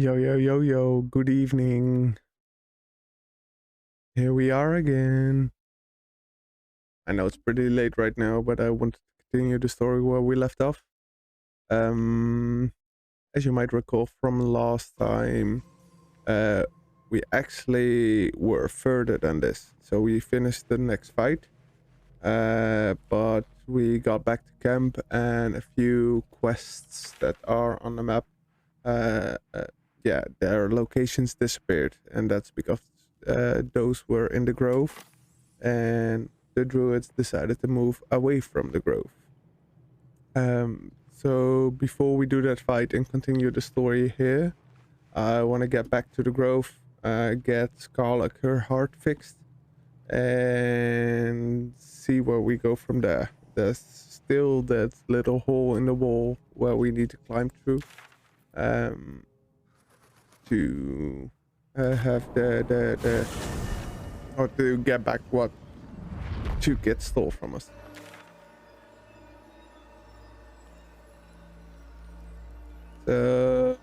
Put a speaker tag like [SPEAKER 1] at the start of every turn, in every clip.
[SPEAKER 1] Yo, yo, yo, yo, good evening. Here we are again. I know it's pretty late right now, but I want to continue the story where we left off. As you might recall from last time, we actually were further than this. So we finished the next fight, but we got back to camp and a few quests that are on the map. Yeah, their locations disappeared, and that's because those were in the grove, and the druids decided to move away from the grove. So before we do that fight and continue the story here, I want to get back to the grove, get Scarlet her heart fixed, and see where we go from there. There's still that little hole in the wall where we need to climb through. To have the or to get back what two kids stole from us. So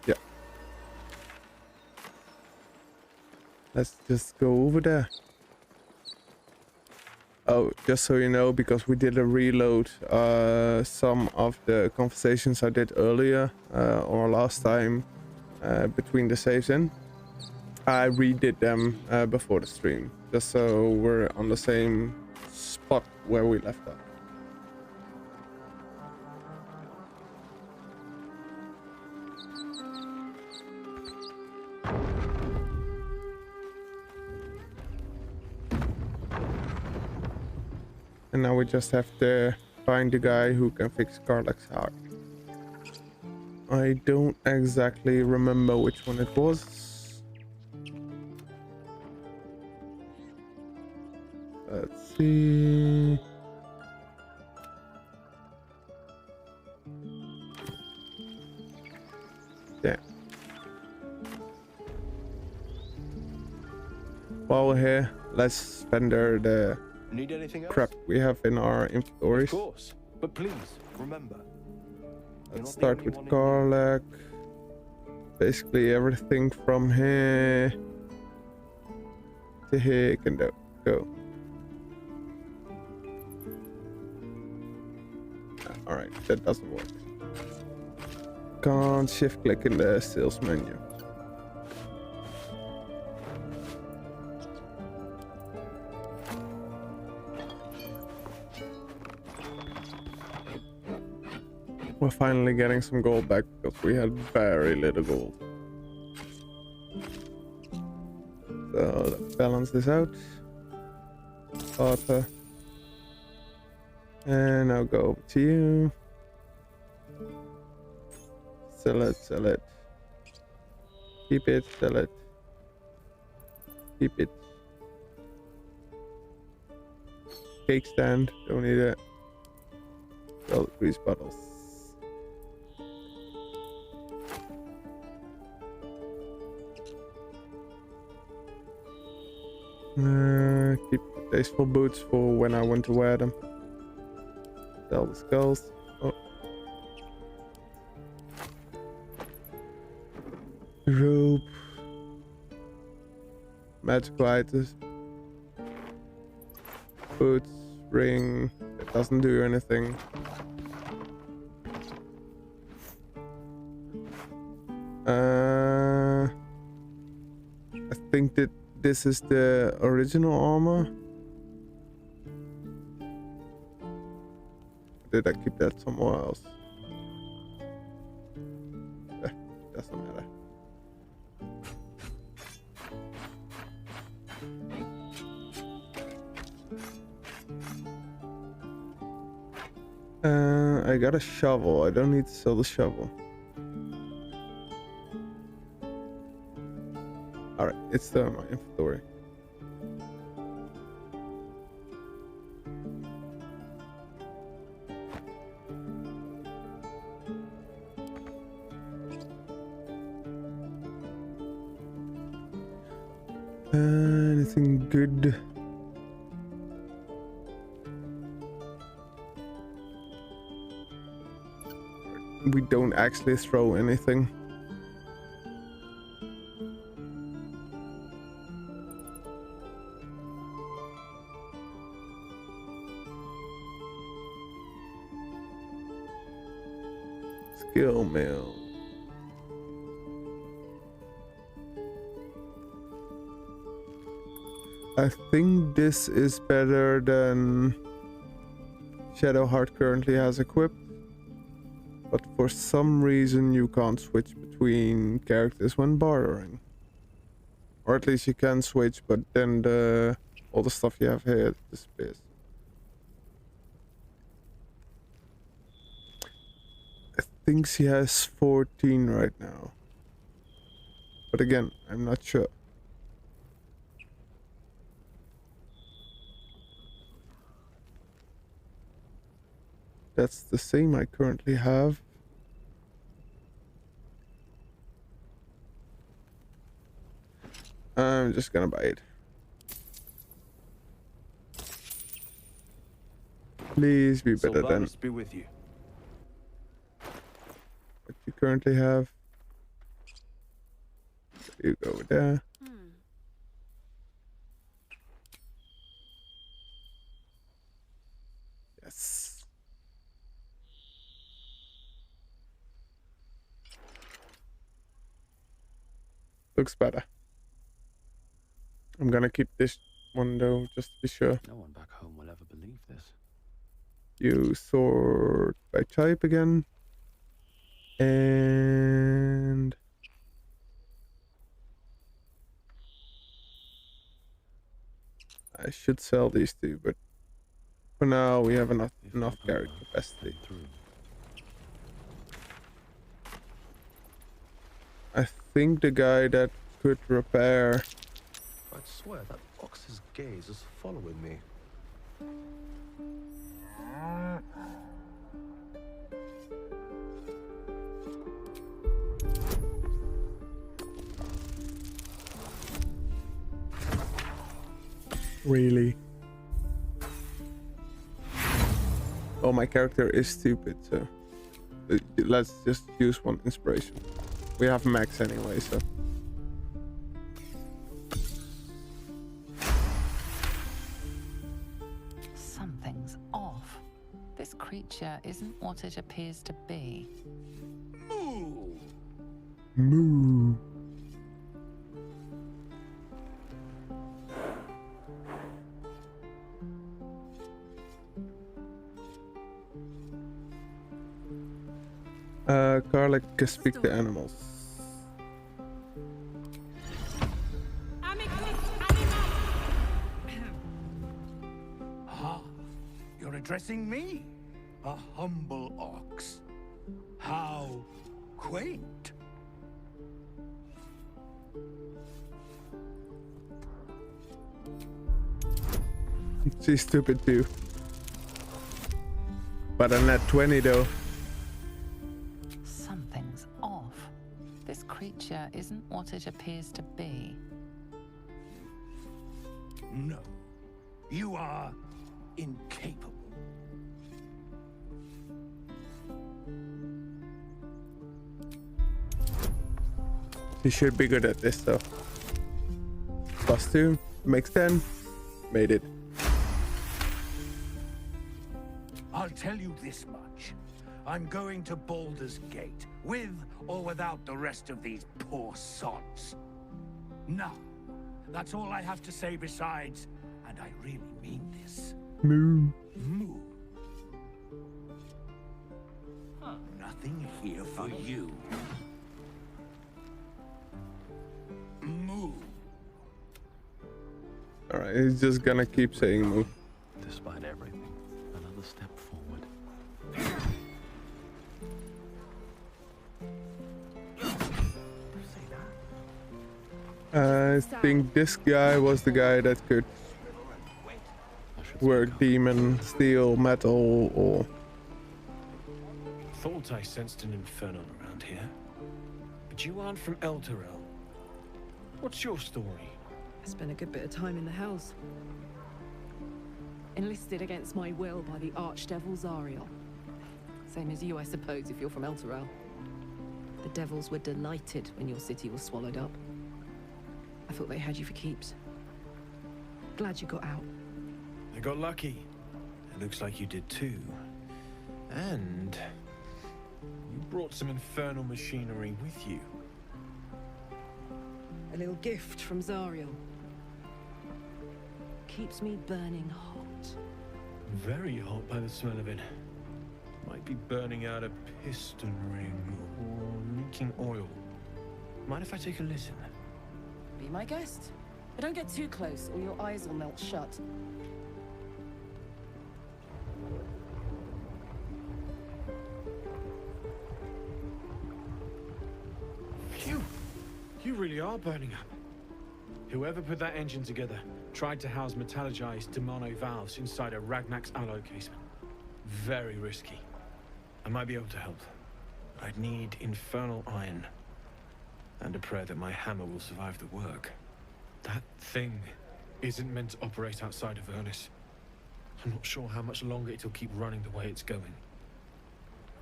[SPEAKER 1] yeah, let's just go over there. Oh, just so you know, because we did a reload, some of the conversations I did earlier or last time between the saves in, I redid them before the stream, just so we're on the same spot where we left off. And now we just have to find the guy who can fix Karlach's heart. I don't exactly remember which one it was. Let's see. Yeah. While we're here, let's render the
[SPEAKER 2] Need anything else?
[SPEAKER 1] crap we have in our inventories.
[SPEAKER 2] Of course, but please remember.
[SPEAKER 1] Let's start with Karlach. Basically everything from here to here can go. Alright, that doesn't work. Can't shift click in the sales menu. We're finally getting some gold back because we had very little gold. So let's balance this out. Water. And I'll go over to you. Sell it, sell it. Keep it, sell it. Keep it. Cake stand, don't need it. Sell the grease bottles. Keep the tasteful boots for when I want to wear them. Sell the skulls. Oh. Rope. Magical items. Boots. Ring. It doesn't do anything. I think that this is the original armor. Did I keep that somewhere else? Doesn't matter. I got a shovel. I don't need to sell the shovel. Alright, it's still in my inventory. Anything good? we don't actually throw anything. Skill mill. I think this is better than Shadowheart currently has equipped, but for some reason you can't switch between characters when bartering. Or at least you can switch, but then all the stuff you have here disappears. I think she has 14 right now. But again, I'm not sure. That's the same I currently have. I'm just gonna buy it. Please be better than
[SPEAKER 2] Baldurs be with you.
[SPEAKER 1] what you currently have. You go there. Yes. Looks better. I'm gonna keep this one though, just to be sure.
[SPEAKER 2] No one back home will ever believe this.
[SPEAKER 1] You sort by type again. And I should sell these two, but for now we have enough character capacity. I think the guy that could repair.
[SPEAKER 2] I'd swear that ox's gaze is following me.
[SPEAKER 1] Really? Oh, my character is stupid, so let's just use one inspiration. We have max anyway, so.
[SPEAKER 3] Something's off. This creature isn't what it appears to be.
[SPEAKER 1] Moo. Garlic can speak to animals.
[SPEAKER 4] Ah, you're addressing me, a humble ox. How quaint.
[SPEAKER 1] She's stupid too. But I'm not 20 though.
[SPEAKER 3] Something's off. This creature isn't what it appears to be.
[SPEAKER 4] No, you are incapable.
[SPEAKER 1] She should be good at this though. +2 makes 10. Made it.
[SPEAKER 4] I'll tell you this much. I'm going to Baldurs Gate, with or without the rest of these poor sods. Now, that's all I have to say besides, and I really mean this.
[SPEAKER 1] Moo.
[SPEAKER 4] Moo. Nothing here for you. Moo.
[SPEAKER 1] Alright, he's just gonna keep saying moo.
[SPEAKER 2] Despite everything, another step forward.
[SPEAKER 1] I think this guy was the guy that could work demon, steel, metal, or...
[SPEAKER 5] Thought I sensed an inferno around here. But you aren't from Elturel. What's your story?
[SPEAKER 6] I spent a good bit of time in the house. Enlisted against my will by the Archdevil Zariel. Same as you, I suppose, if you're from Elturel. The devils were delighted when your city was swallowed up. I thought they had you for keeps. Glad you got out.
[SPEAKER 5] I got lucky. It looks like you did too. And you brought some infernal machinery with you.
[SPEAKER 6] A little gift from Zariel. Keeps me burning hot.
[SPEAKER 5] Very hot by the smell of it. Might be burning out a piston ring or leaking oil. Mind if I take a listen?
[SPEAKER 6] Be my guest. But don't get too close or your eyes will melt shut.
[SPEAKER 5] Phew! You really are burning up. Whoever put that engine together tried to house metallogized Demano valves inside a Ragnak's alloy casement. Very risky. I might be able to help. I'd need infernal iron. And a prayer that my hammer will survive the work. That thing isn't meant to operate outside of Vernus. I'm not sure how much longer it'll keep running the way it's going.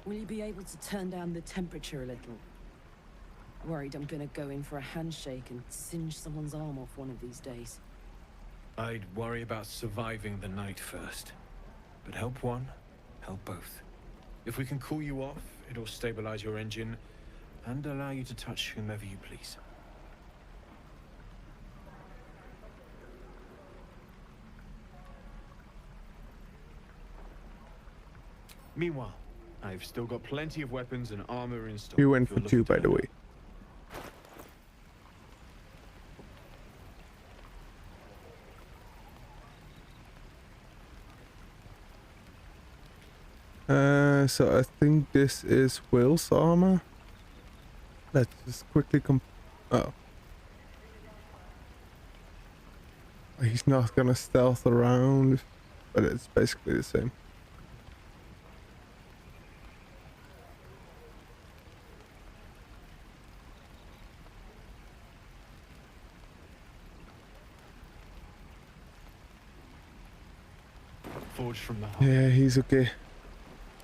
[SPEAKER 6] Will you be able to turn down the temperature a little? Worried I'm gonna go in for a handshake and singe someone's arm off one of these days.
[SPEAKER 5] I'd worry about surviving the night first. But help one, help both. If we can cool you off, it'll stabilize your engine and allow you to touch whomever you please. Meanwhile, I've still got plenty of weapons and armor in stock.
[SPEAKER 1] You went
[SPEAKER 5] if
[SPEAKER 1] for
[SPEAKER 5] you're
[SPEAKER 1] 2,
[SPEAKER 5] looking
[SPEAKER 1] by
[SPEAKER 5] to
[SPEAKER 1] the
[SPEAKER 5] level
[SPEAKER 1] way. So I think this is Will's armor. Let's just quickly oh. He's not gonna stealth around, but it's basically the same.
[SPEAKER 5] Forged from the heart.
[SPEAKER 1] Yeah, he's okay.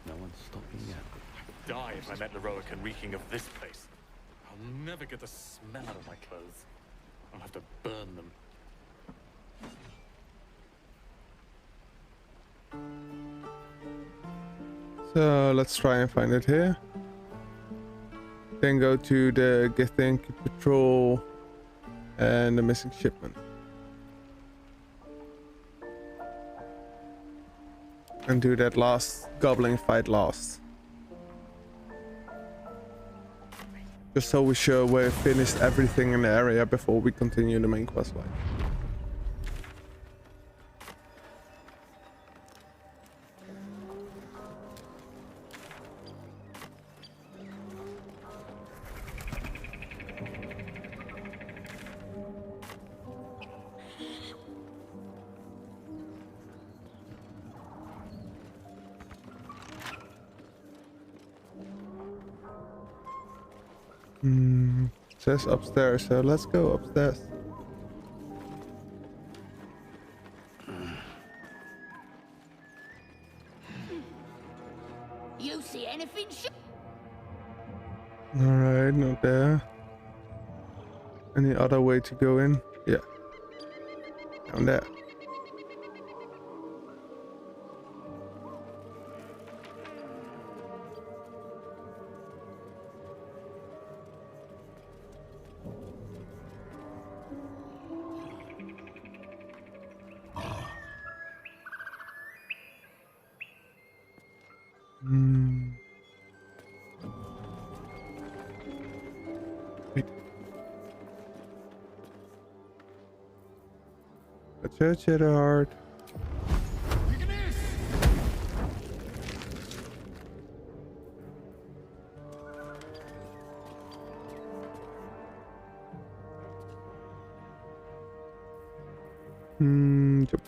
[SPEAKER 2] No one's stopping yet.
[SPEAKER 7] I'd die if I met Leroic and reeking of this place. I'll never get the smell out of my clothes. I'll have to burn them.
[SPEAKER 1] So let's try and find it here. Then go to the Githink patrol and the missing shipment. And do that last goblin fight last. Just so we're sure we've finished everything in the area before we continue the main quest line. It says upstairs, so let's go upstairs.
[SPEAKER 8] You see anything?
[SPEAKER 1] Alright, not there. Any other way to go in? Yeah. Down there. Wait. A church at heart. Yep.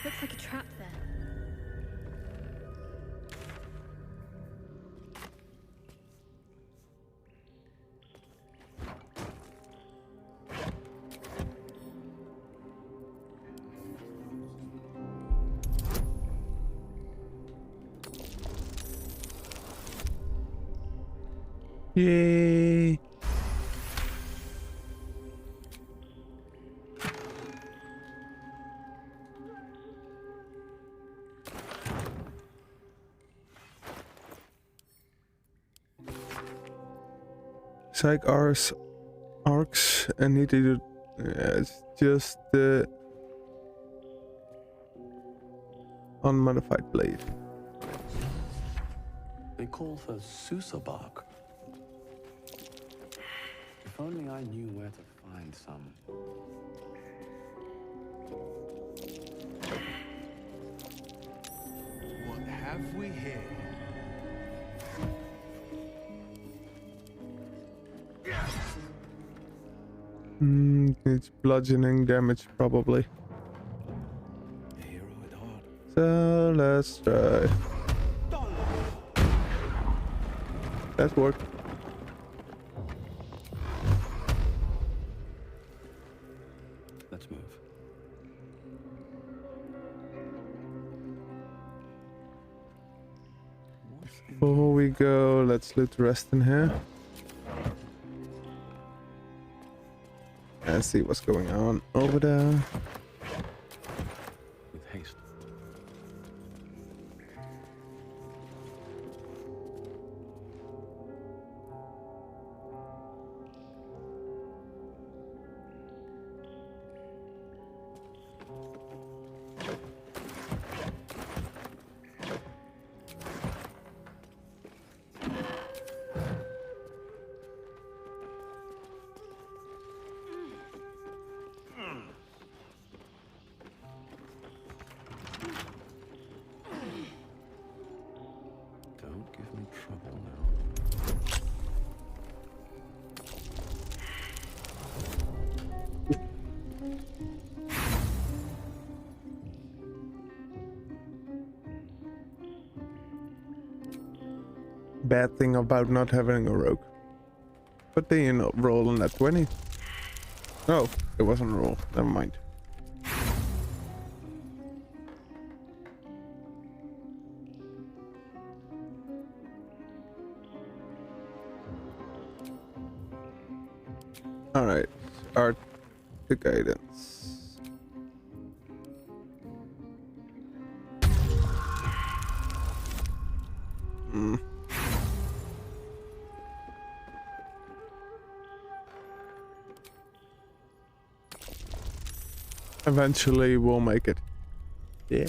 [SPEAKER 8] Looks like a trap there.
[SPEAKER 1] Yay! Psych arcs and need to do. Yeah, it's just the unmodified blade.
[SPEAKER 2] They call for Susa bark. If only I knew where to find some.
[SPEAKER 4] What have we here?
[SPEAKER 1] It's bludgeoning damage probably.
[SPEAKER 2] A hero at heart.
[SPEAKER 1] So let's try. That worked.
[SPEAKER 2] Let's move.
[SPEAKER 1] Before we go, let's loot the rest in here. And see what's going on over there.
[SPEAKER 2] With haste. Don't give me trouble now.
[SPEAKER 1] Bad thing about not having a rogue. But then you're not rolling at 20. Oh, it wasn't a roll. Never mind. Alright, art the guidance. Eventually we'll make it. Yeah.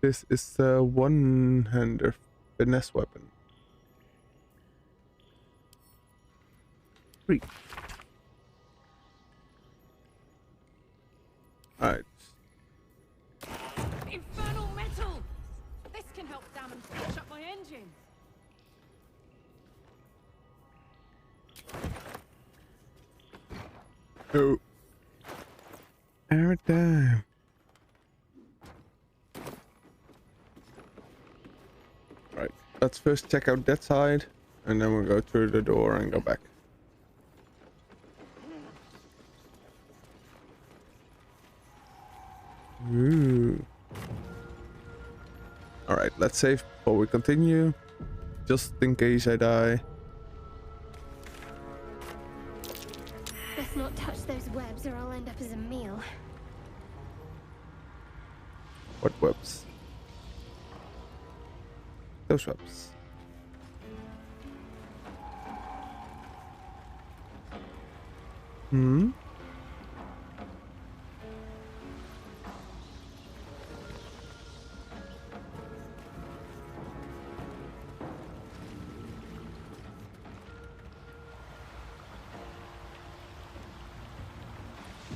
[SPEAKER 1] This is the one-hander finesse weapon. 3. Alright.
[SPEAKER 6] Infernal metal! This can help damn and shut my engine.
[SPEAKER 1] Oh. Every time. Right. Let's first check out that side, and then we'll go through the door and go back. Ooh. Alright, let's save before we continue. Just in case I die.
[SPEAKER 8] Let's not touch those webs or I'll end up as a meal.
[SPEAKER 1] What webs? Those webs. Hmm?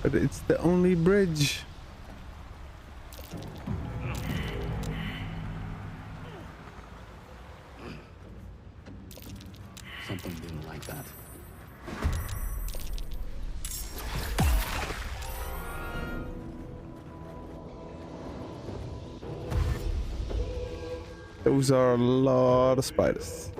[SPEAKER 1] But it's the only bridge.
[SPEAKER 2] Something didn't like that.
[SPEAKER 1] Those are a lot of spiders.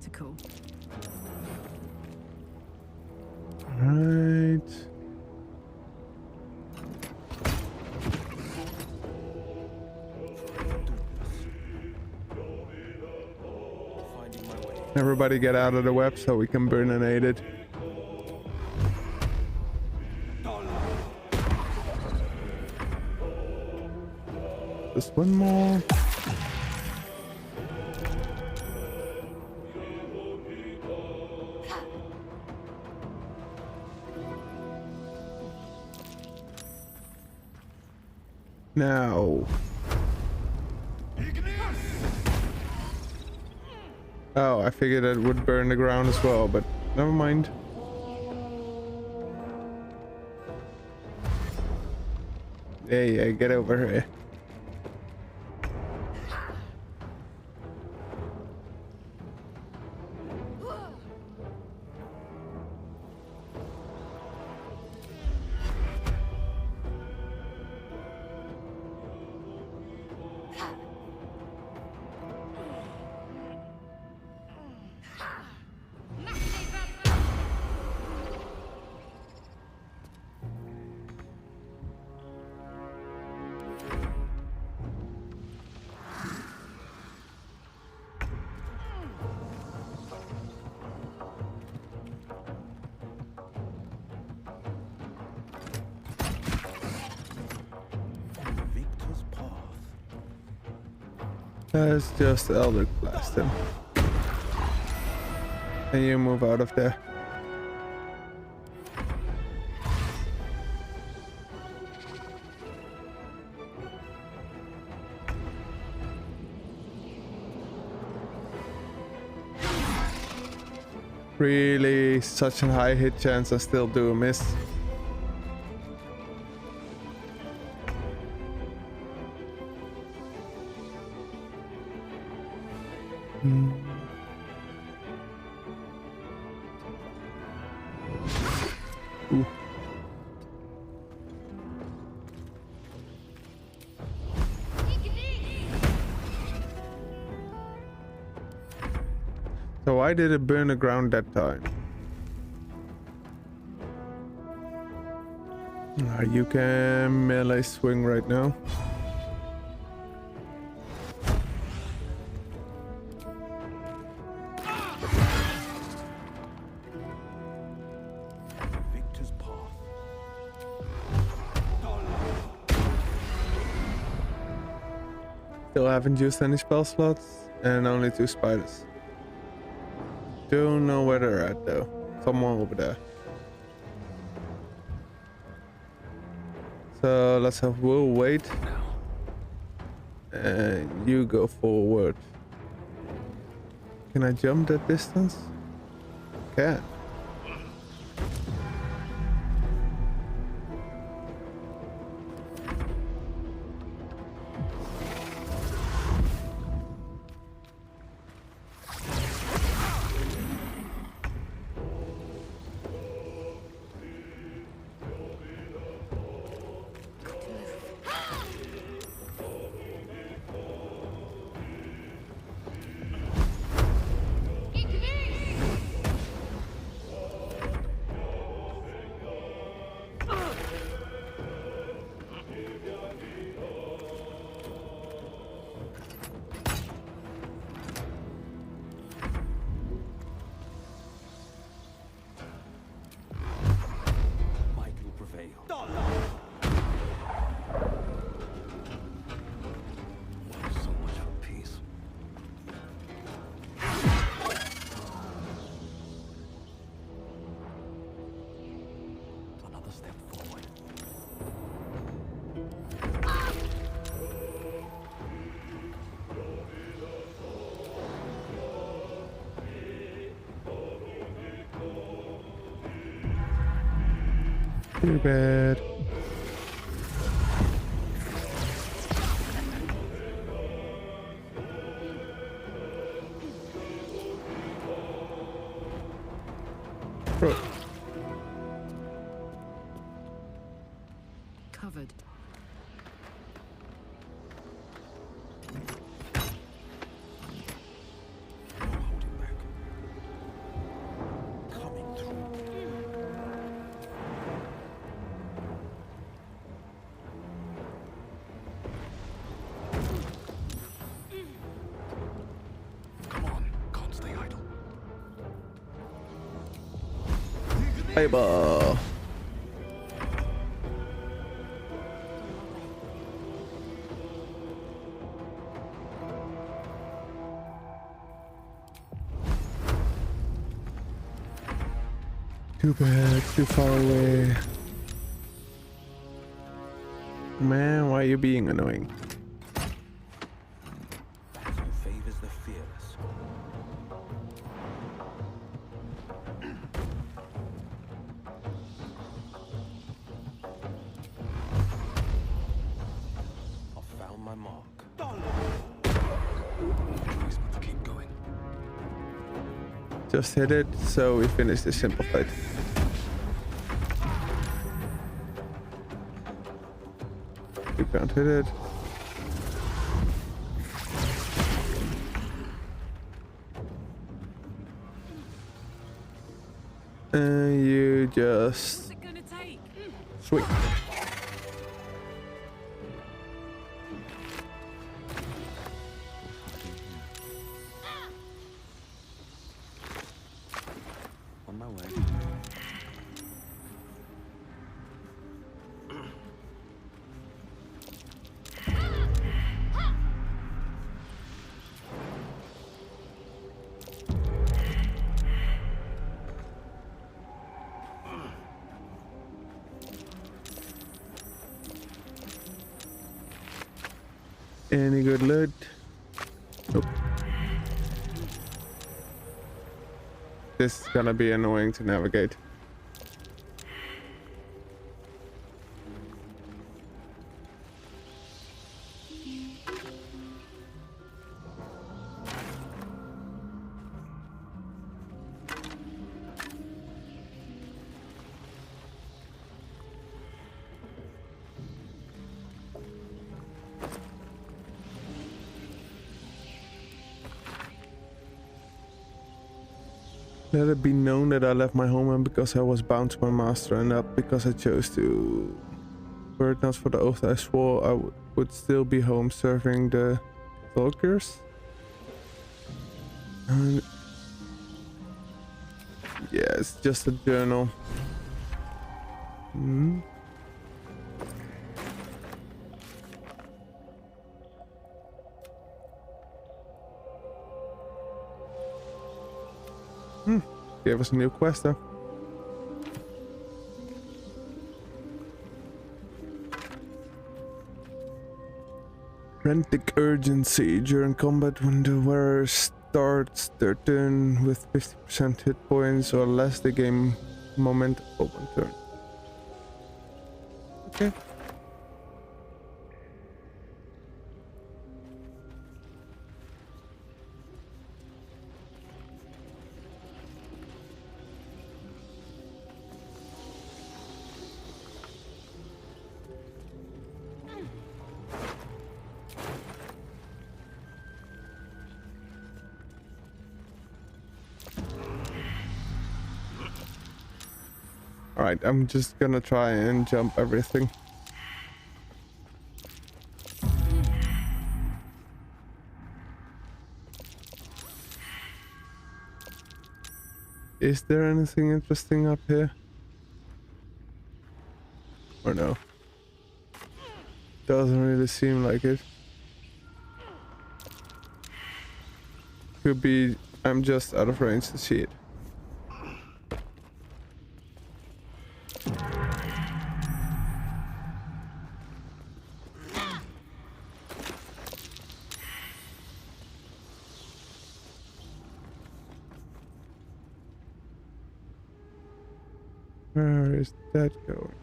[SPEAKER 6] practical.
[SPEAKER 1] Right.
[SPEAKER 2] Finding my way.
[SPEAKER 1] Everybody get out of the web so we can burninate it. Just one more. Now. Oh, I figured it would burn the ground as well, but never mind. Yeah, get over here.
[SPEAKER 2] Victor's path.
[SPEAKER 1] Let's just Eldritch Blast him. And you move out of there. Really, such a high hit chance I still do a miss. Ooh. So why did it burn the ground that time? You can melee swing right now.
[SPEAKER 2] Victor's path.
[SPEAKER 1] Still haven't used any spell slots and only 2 spiders. Don't know where they're at though. Someone over there. So let's have Will wait. And you go forward. Can I jump that distance? Can.
[SPEAKER 2] Might will prevail. So much for peace. Another step forward.
[SPEAKER 1] Too bad. Bro.
[SPEAKER 6] Covered.
[SPEAKER 2] No holding back.
[SPEAKER 1] Fireball. Too bad, too far away. Man, why are you being annoying?
[SPEAKER 2] That's who favors the fearless. I found my mark. Let's keep going.
[SPEAKER 1] Just hit it, so we finish this simple fight. You can't hit it. And you just... Sweet.
[SPEAKER 2] On my way.
[SPEAKER 1] Any good loot? Nope. This is gonna be annoying to navigate. Let it be known that I left my homeland because I was bound to my master and not because I chose to. Were it not for the oath I swore, I would still be home serving the Valkyrs. And yeah, it's just a journal. Gave us a new quest though. Frantic urgency during combat when the wearer starts their turn with 50% hit points or less, they gain moment of one turn. Okay. Alright, I'm just gonna try and jump everything. Is there anything interesting up here? Or no? Doesn't really seem like it. Could be I'm just out of range to see it. Where is that going?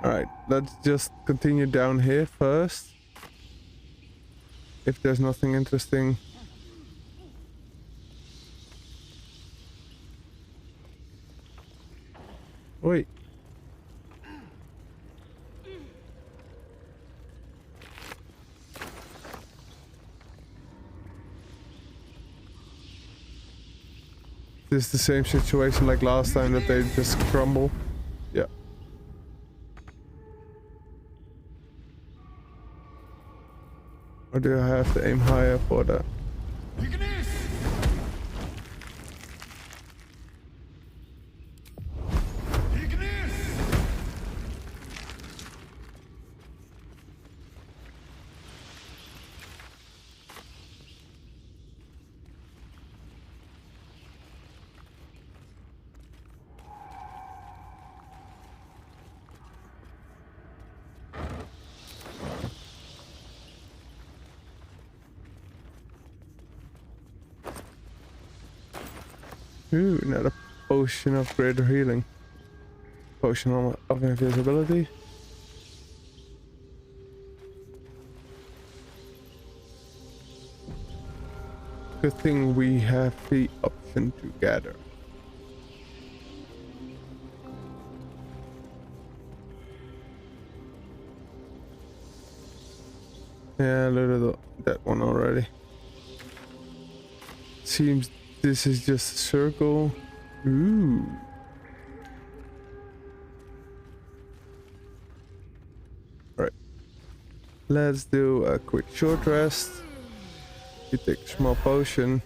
[SPEAKER 1] Alright, let's just continue down here first. If there's nothing interesting. Wait. This is the same situation like last time that they just crumble. Yeah. Or do I have to aim higher for that? Ooh, another potion of greater healing. Potion of invisibility. Good thing we have the option to gather. Yeah, look at that one already. Seems this is just a circle. Ooh. Alright. Let's do a quick short rest. You take a small potion.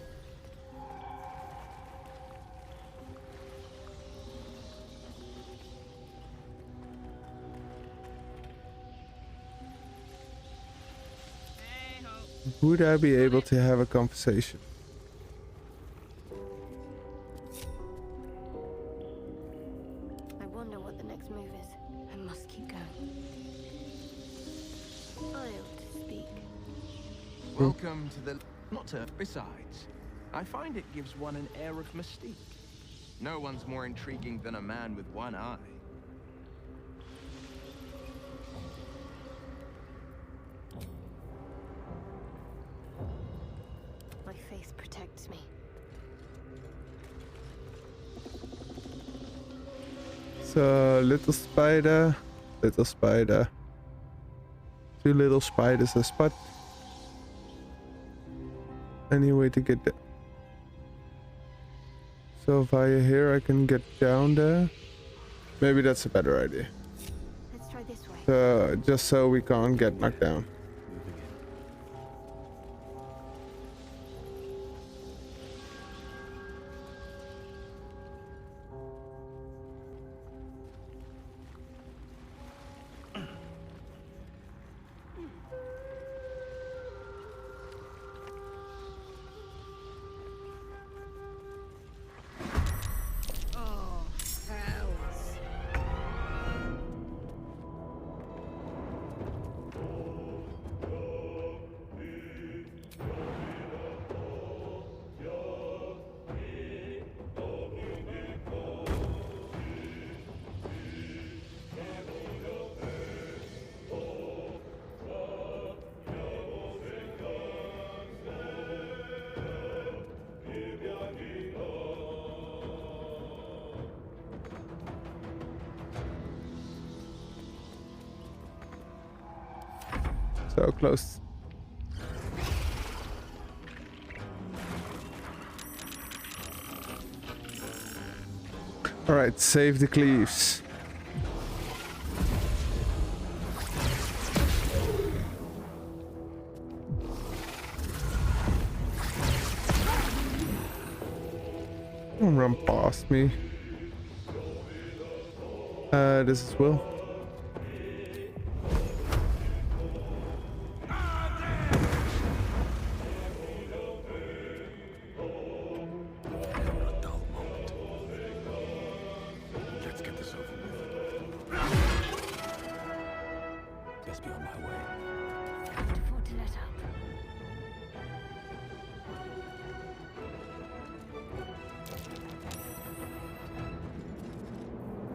[SPEAKER 1] Would I be able to have a conversation?
[SPEAKER 8] I wonder what the next move is. I must keep going. I ought to speak.
[SPEAKER 9] Welcome to the... Not to... Besides, I find it gives one an air of mystique. No one's more intriguing than a man with one eye.
[SPEAKER 8] My face protects me.
[SPEAKER 1] So, little spider, little spider. Two little spiders a spot. Any way to get there? So via here I can get down there. Maybe that's a better idea.
[SPEAKER 8] Let's try this way.
[SPEAKER 1] Just so we can't get knocked down. So close. All right, save the cleaves. Don't run past me. This is Will.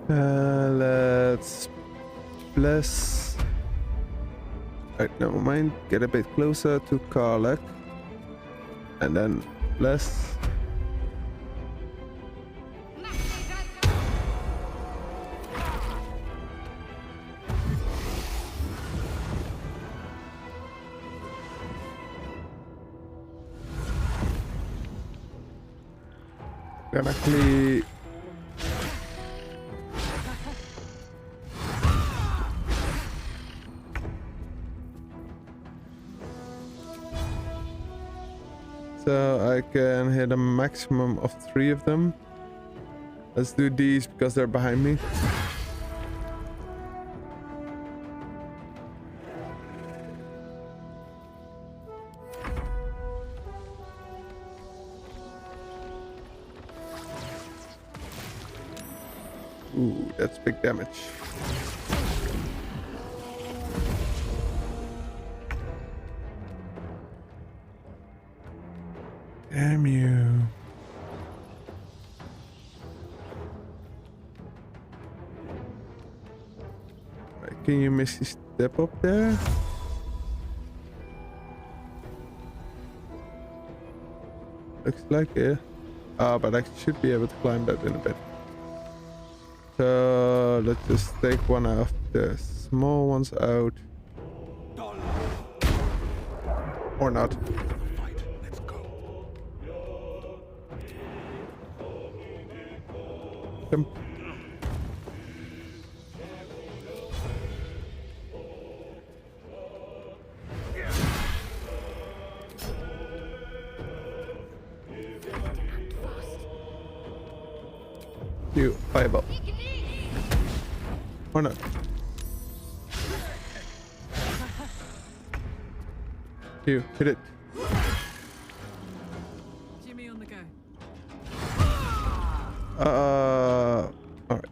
[SPEAKER 1] Let's bless. Right, never mind. Get a bit closer to Karlak. And then bless. Gonna clear. So I can hit a maximum of 3 of them. Let's do these because they're behind me. Ooh, that's big damage. Damn you. Right, can you Misty step up there? Looks like it. But I should be able to climb that in a bit. So let's just take one of the small ones out. Or not. Jump. You fireball. Or not. You hit it.
[SPEAKER 6] Jimmy on the go.
[SPEAKER 1] All right.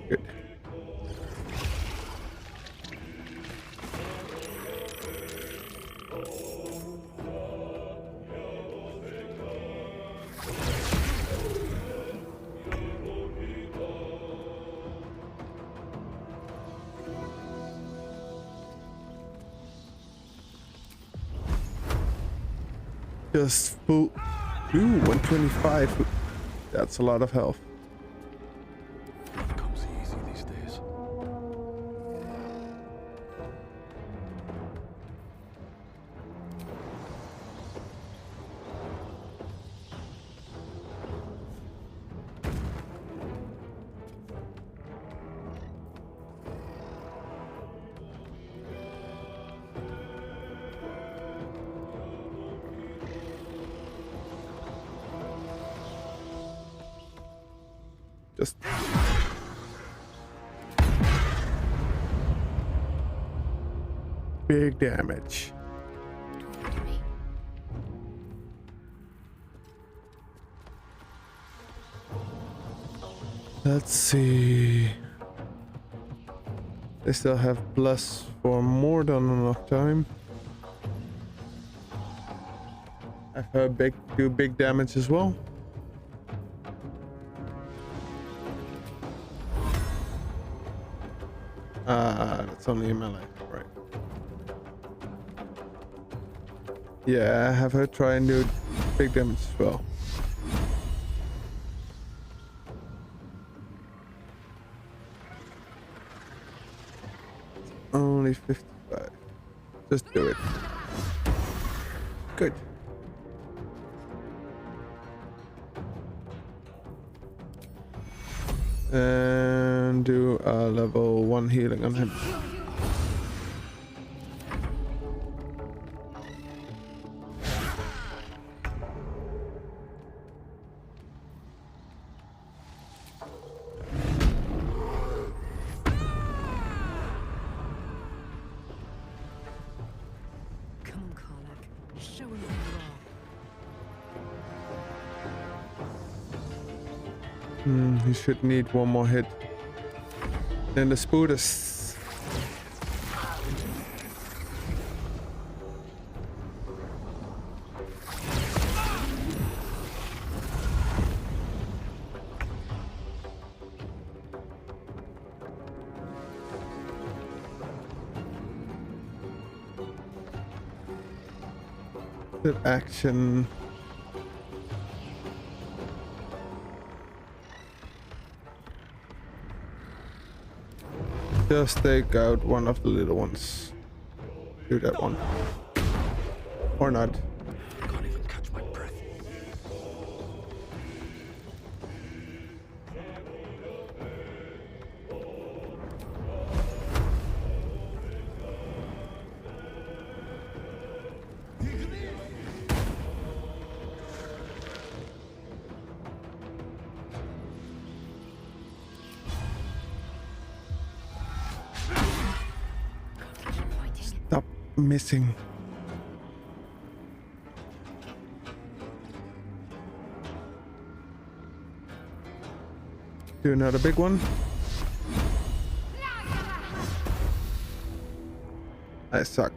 [SPEAKER 1] Good. Just full. Ooh, 125. That's a lot of health.
[SPEAKER 2] Comes easy these days.
[SPEAKER 1] Just big damage. Let's see. They still have plus for more than enough time. I've heard do big damage as well. That's only in melee, right? Yeah, I have her try and do big damage as well. Only 55. Just do it. Good. And do a level 1 healing on him.
[SPEAKER 6] Come on, Karlak. Show him who you are.
[SPEAKER 1] He should need one more hit. Then the Spoodus. Good action. Just take out one of the little ones. do that one. Or not.
[SPEAKER 2] I can't even catch my breath.
[SPEAKER 1] Stop missing. Do another big one. I suck.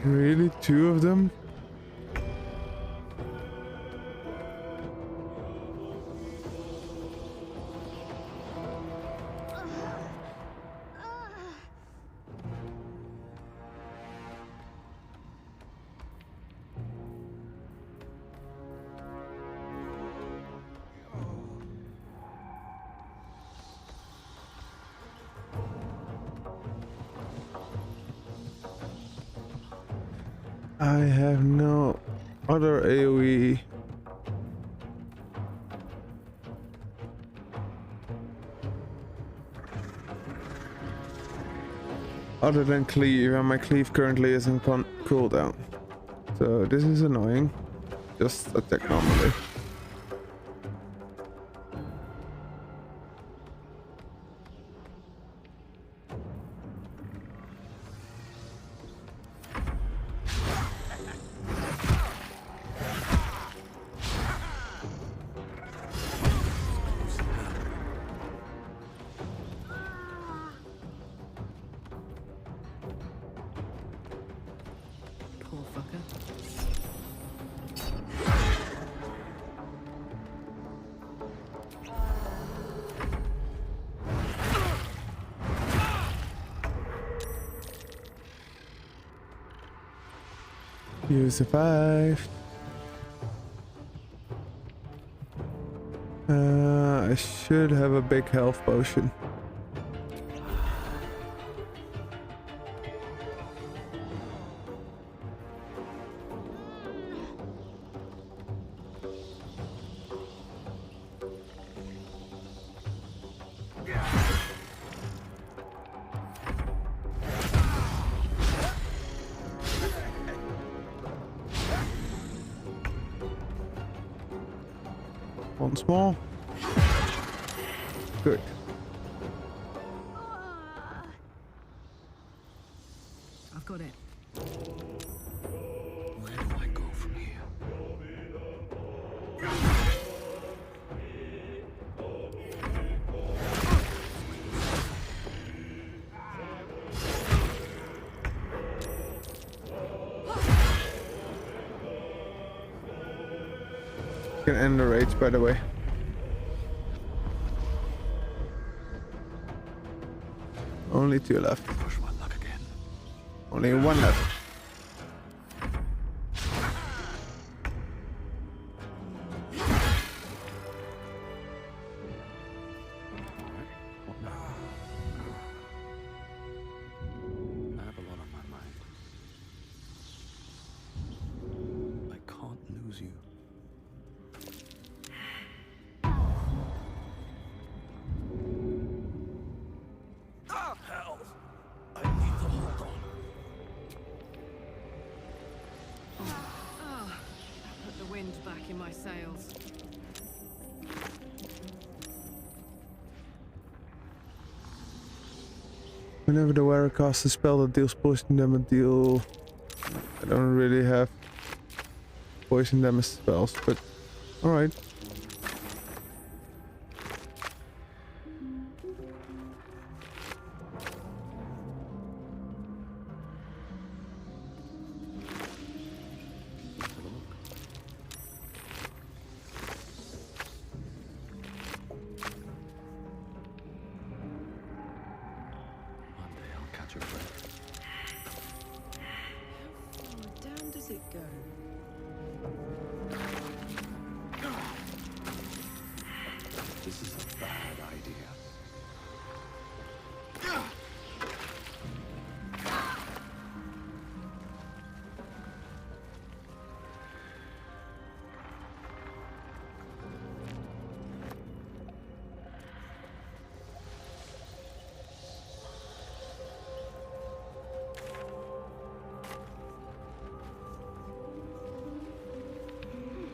[SPEAKER 1] Really? 2 of them? I have no other AoE. Other than cleave, and my cleave currently isn't on cooldown. So this is annoying. Just attack normally.
[SPEAKER 6] Poor fucker.
[SPEAKER 1] You survived. I should have a big health potion. Once more. Good.
[SPEAKER 6] I've got it.
[SPEAKER 2] Where do I go from here?
[SPEAKER 1] Can end the rage, by the way. Only 2 left.
[SPEAKER 2] Push my luck again.
[SPEAKER 1] Only 1 left.
[SPEAKER 2] What now? I have a lot on my mind. I can't lose you. Hell! I need to hold on.
[SPEAKER 6] sails.
[SPEAKER 1] Whenever the wearer casts a spell that deals poison damage, I don't really have poison damage spells, but alright.
[SPEAKER 2] One day I'll catch a break.
[SPEAKER 6] How far down does it go?
[SPEAKER 2] This is a bad idea.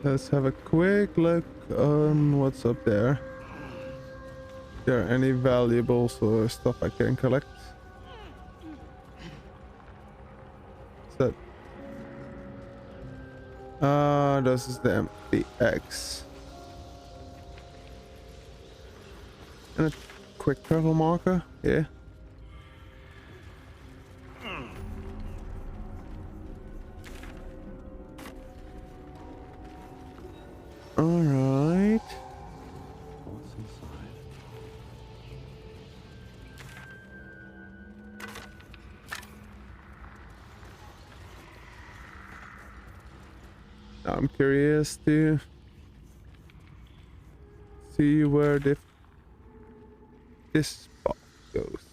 [SPEAKER 1] Let's have a quick look on what's up there. There are any valuables or stuff I can collect? What's that? This is the empty X. And a quick travel marker, yeah. Alright.
[SPEAKER 2] What's inside?
[SPEAKER 1] I'm curious to see where this spot goes.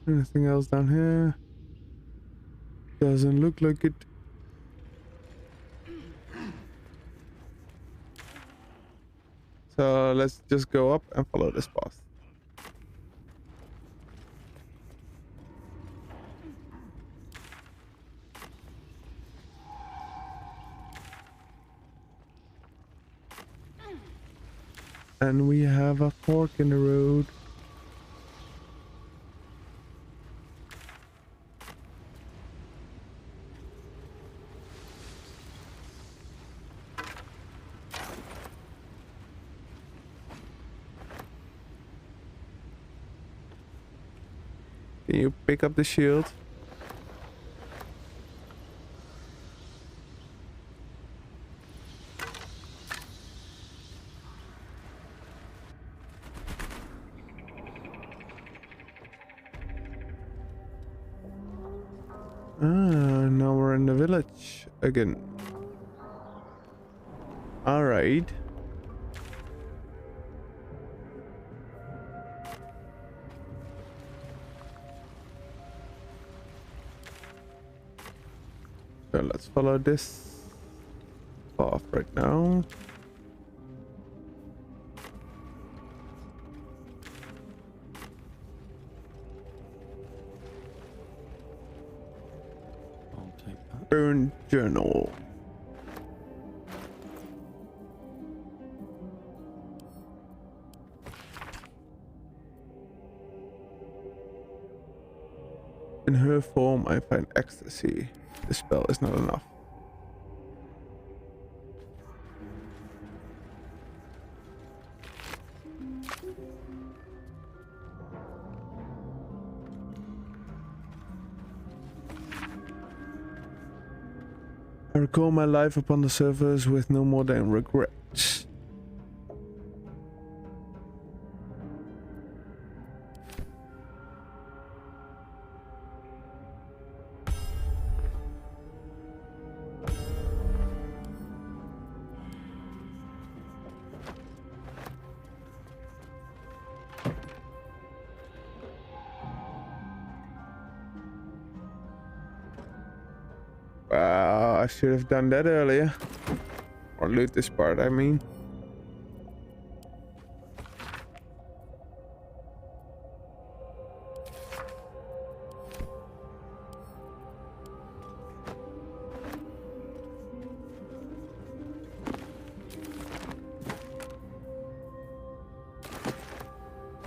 [SPEAKER 1] Anything else down here? Doesn't look like it. So let's just go up and follow this path. And we have a fork in the road. Can you pick up the shield? Now we're in the village again. All right. So let's follow this path right now.
[SPEAKER 2] I'll take that.
[SPEAKER 1] Burn journal. In her form, I find ecstasy. The spell is not enough. I recall my life upon the surface with no more than regrets. I should have done that earlier. Or loot this part, I mean.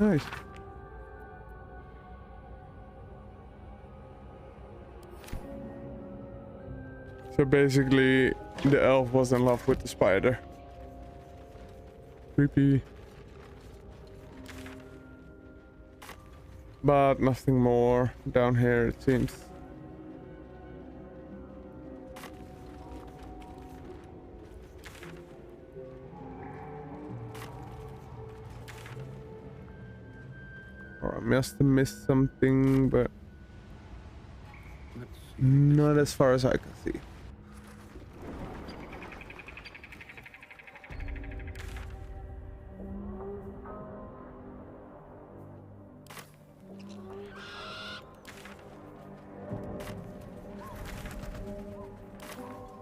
[SPEAKER 1] Nice. So basically, the elf was in love with the spider. Creepy. But nothing more down here, it seems. Or I must have missed something, but not as far as I can see.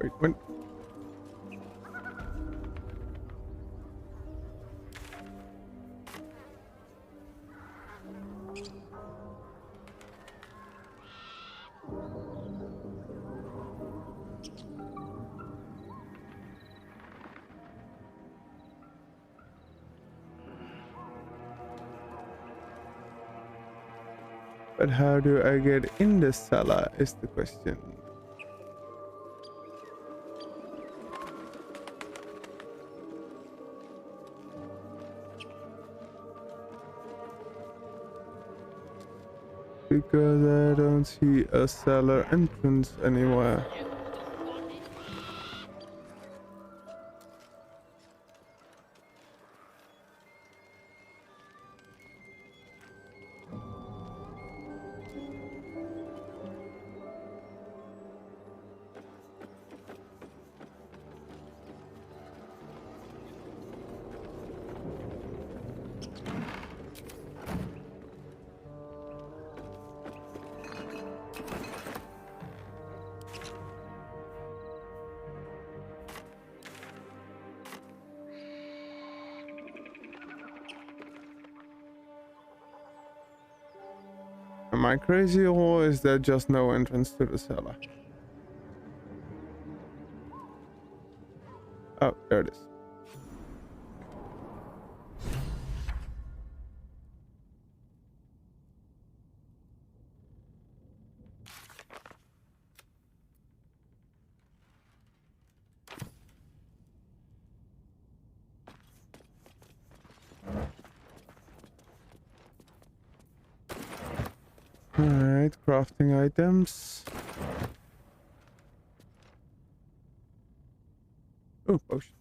[SPEAKER 1] Wait, when? But how do I get in the cellar is the question. Because I don't see a cellar entrance anywhere. Am I crazy or is there just no entrance to the cellar? Oh, there it is. Alright, crafting items. Oh, potion.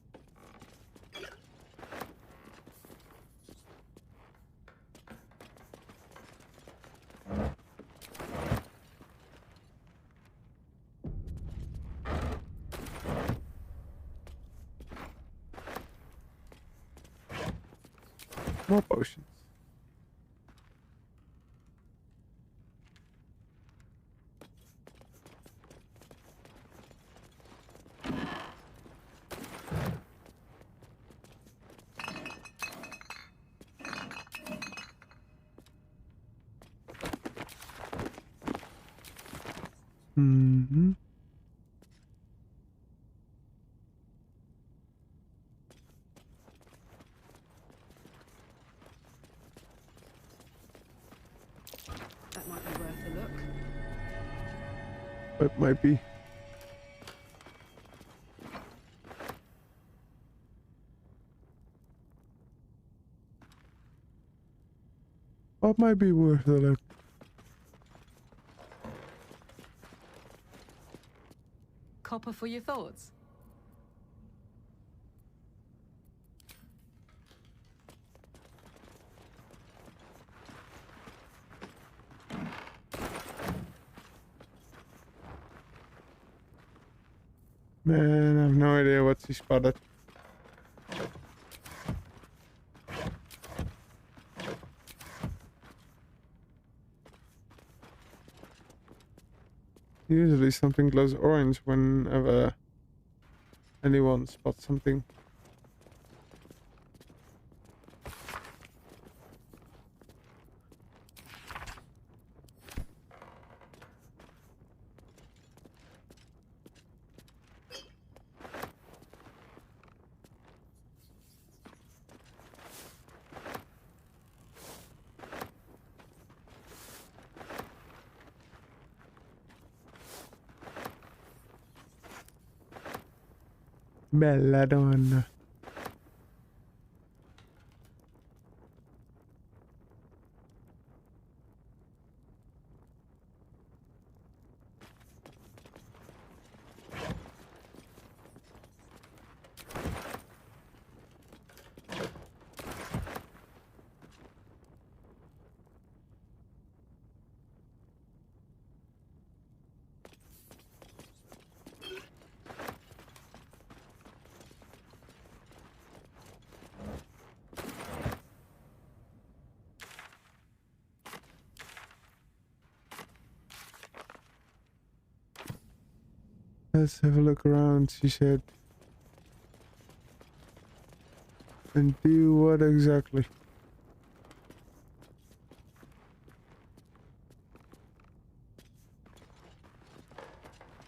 [SPEAKER 1] More potions. Mm-hmm.
[SPEAKER 6] That might be worth a look.
[SPEAKER 1] It might be. What might be worth a look?
[SPEAKER 6] Copper for your thoughts?
[SPEAKER 1] Man, I have no idea what she spotted. Usually something glows orange whenever anyone spots something. Belladonna. Let's have a look around, she said. And do what exactly?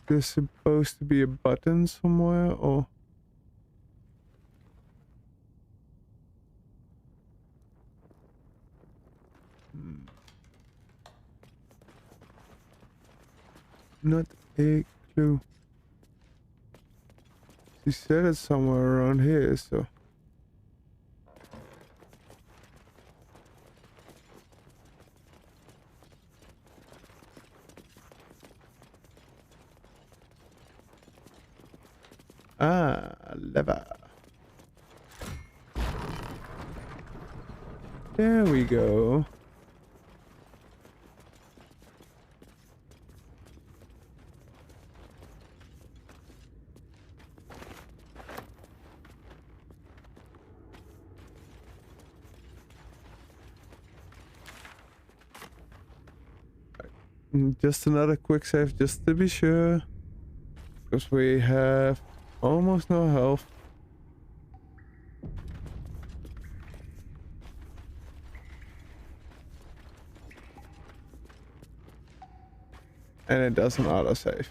[SPEAKER 1] There's supposed to be a button somewhere, or... Not a clue. She said it's somewhere around here, so... Ah, lever. There we go. Just another quick save just to be sure. Because we have almost no health. And it doesn't autosave.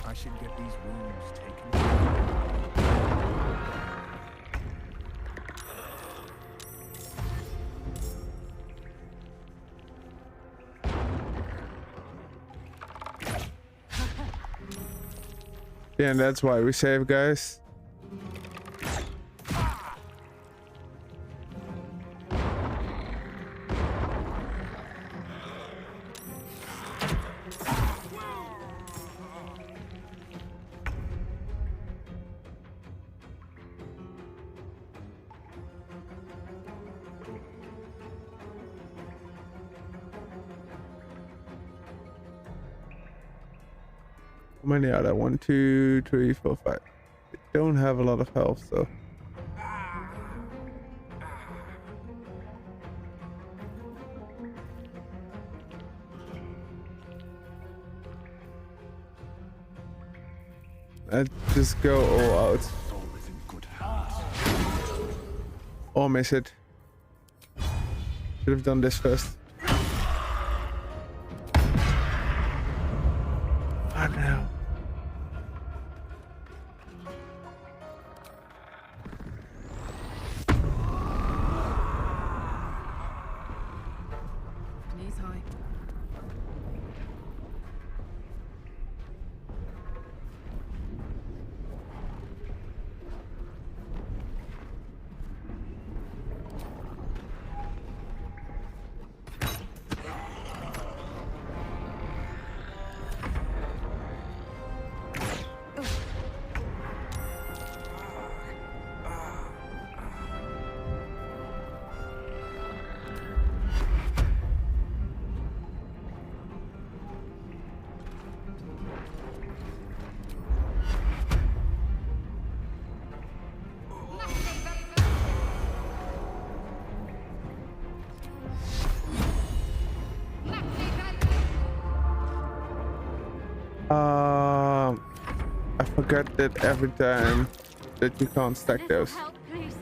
[SPEAKER 9] I should get these wounds taken.
[SPEAKER 1] Yeah, and that's why we save, guys. How many are there? 1, 2, 3, 4, 5. They don't have a lot of health, so. Let's just go all out. Or miss it. Should have done this first. What now?
[SPEAKER 6] Knees high.
[SPEAKER 1] I forgot that every time that you can't stack those.
[SPEAKER 8] Help, please.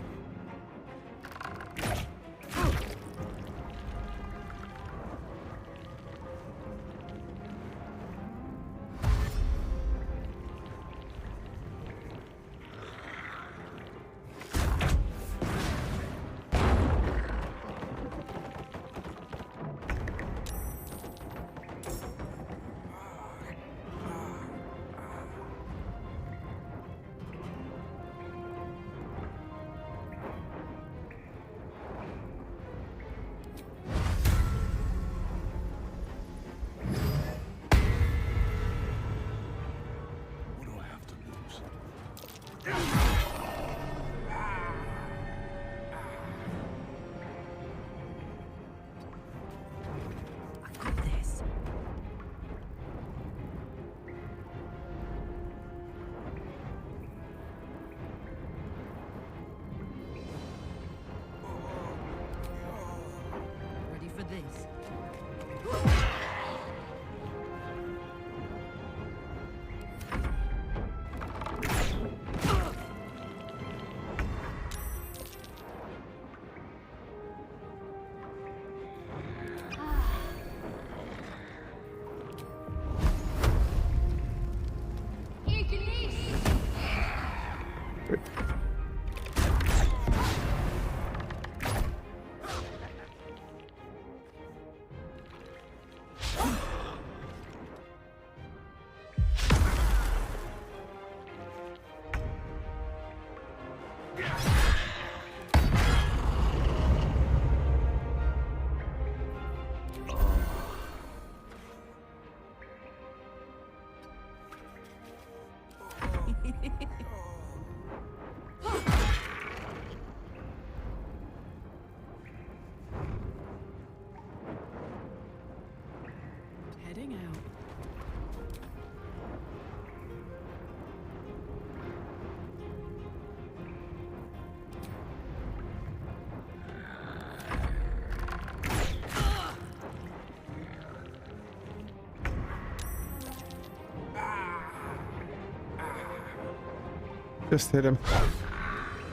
[SPEAKER 1] Just hit him.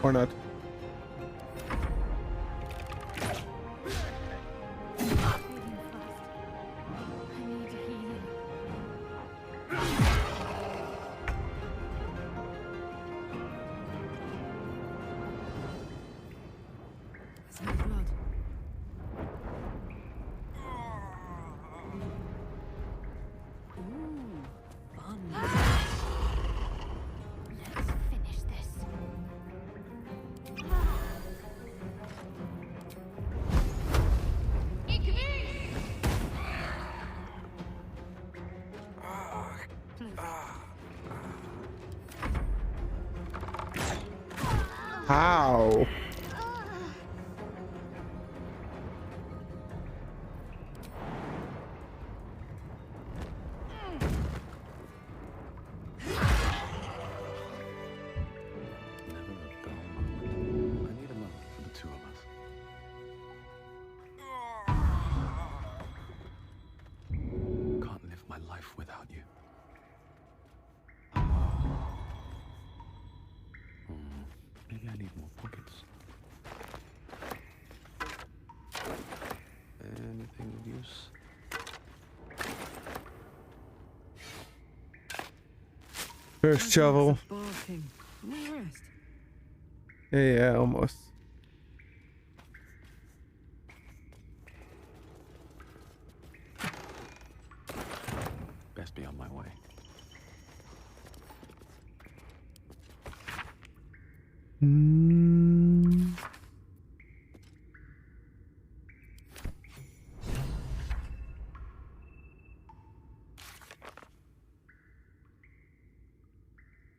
[SPEAKER 1] Or not.
[SPEAKER 8] Breathing fast. I need healing.
[SPEAKER 6] Some blood. Ooh, fun.
[SPEAKER 8] Let's finish this.
[SPEAKER 1] How?
[SPEAKER 2] Never a dull moment. I need a moment for the two of us. Can't live my life without you. Maybe I need more pockets. Anything of use?
[SPEAKER 1] First shovel.
[SPEAKER 6] Barking. Can we rest?
[SPEAKER 1] Yeah, almost.
[SPEAKER 2] Best be on my way.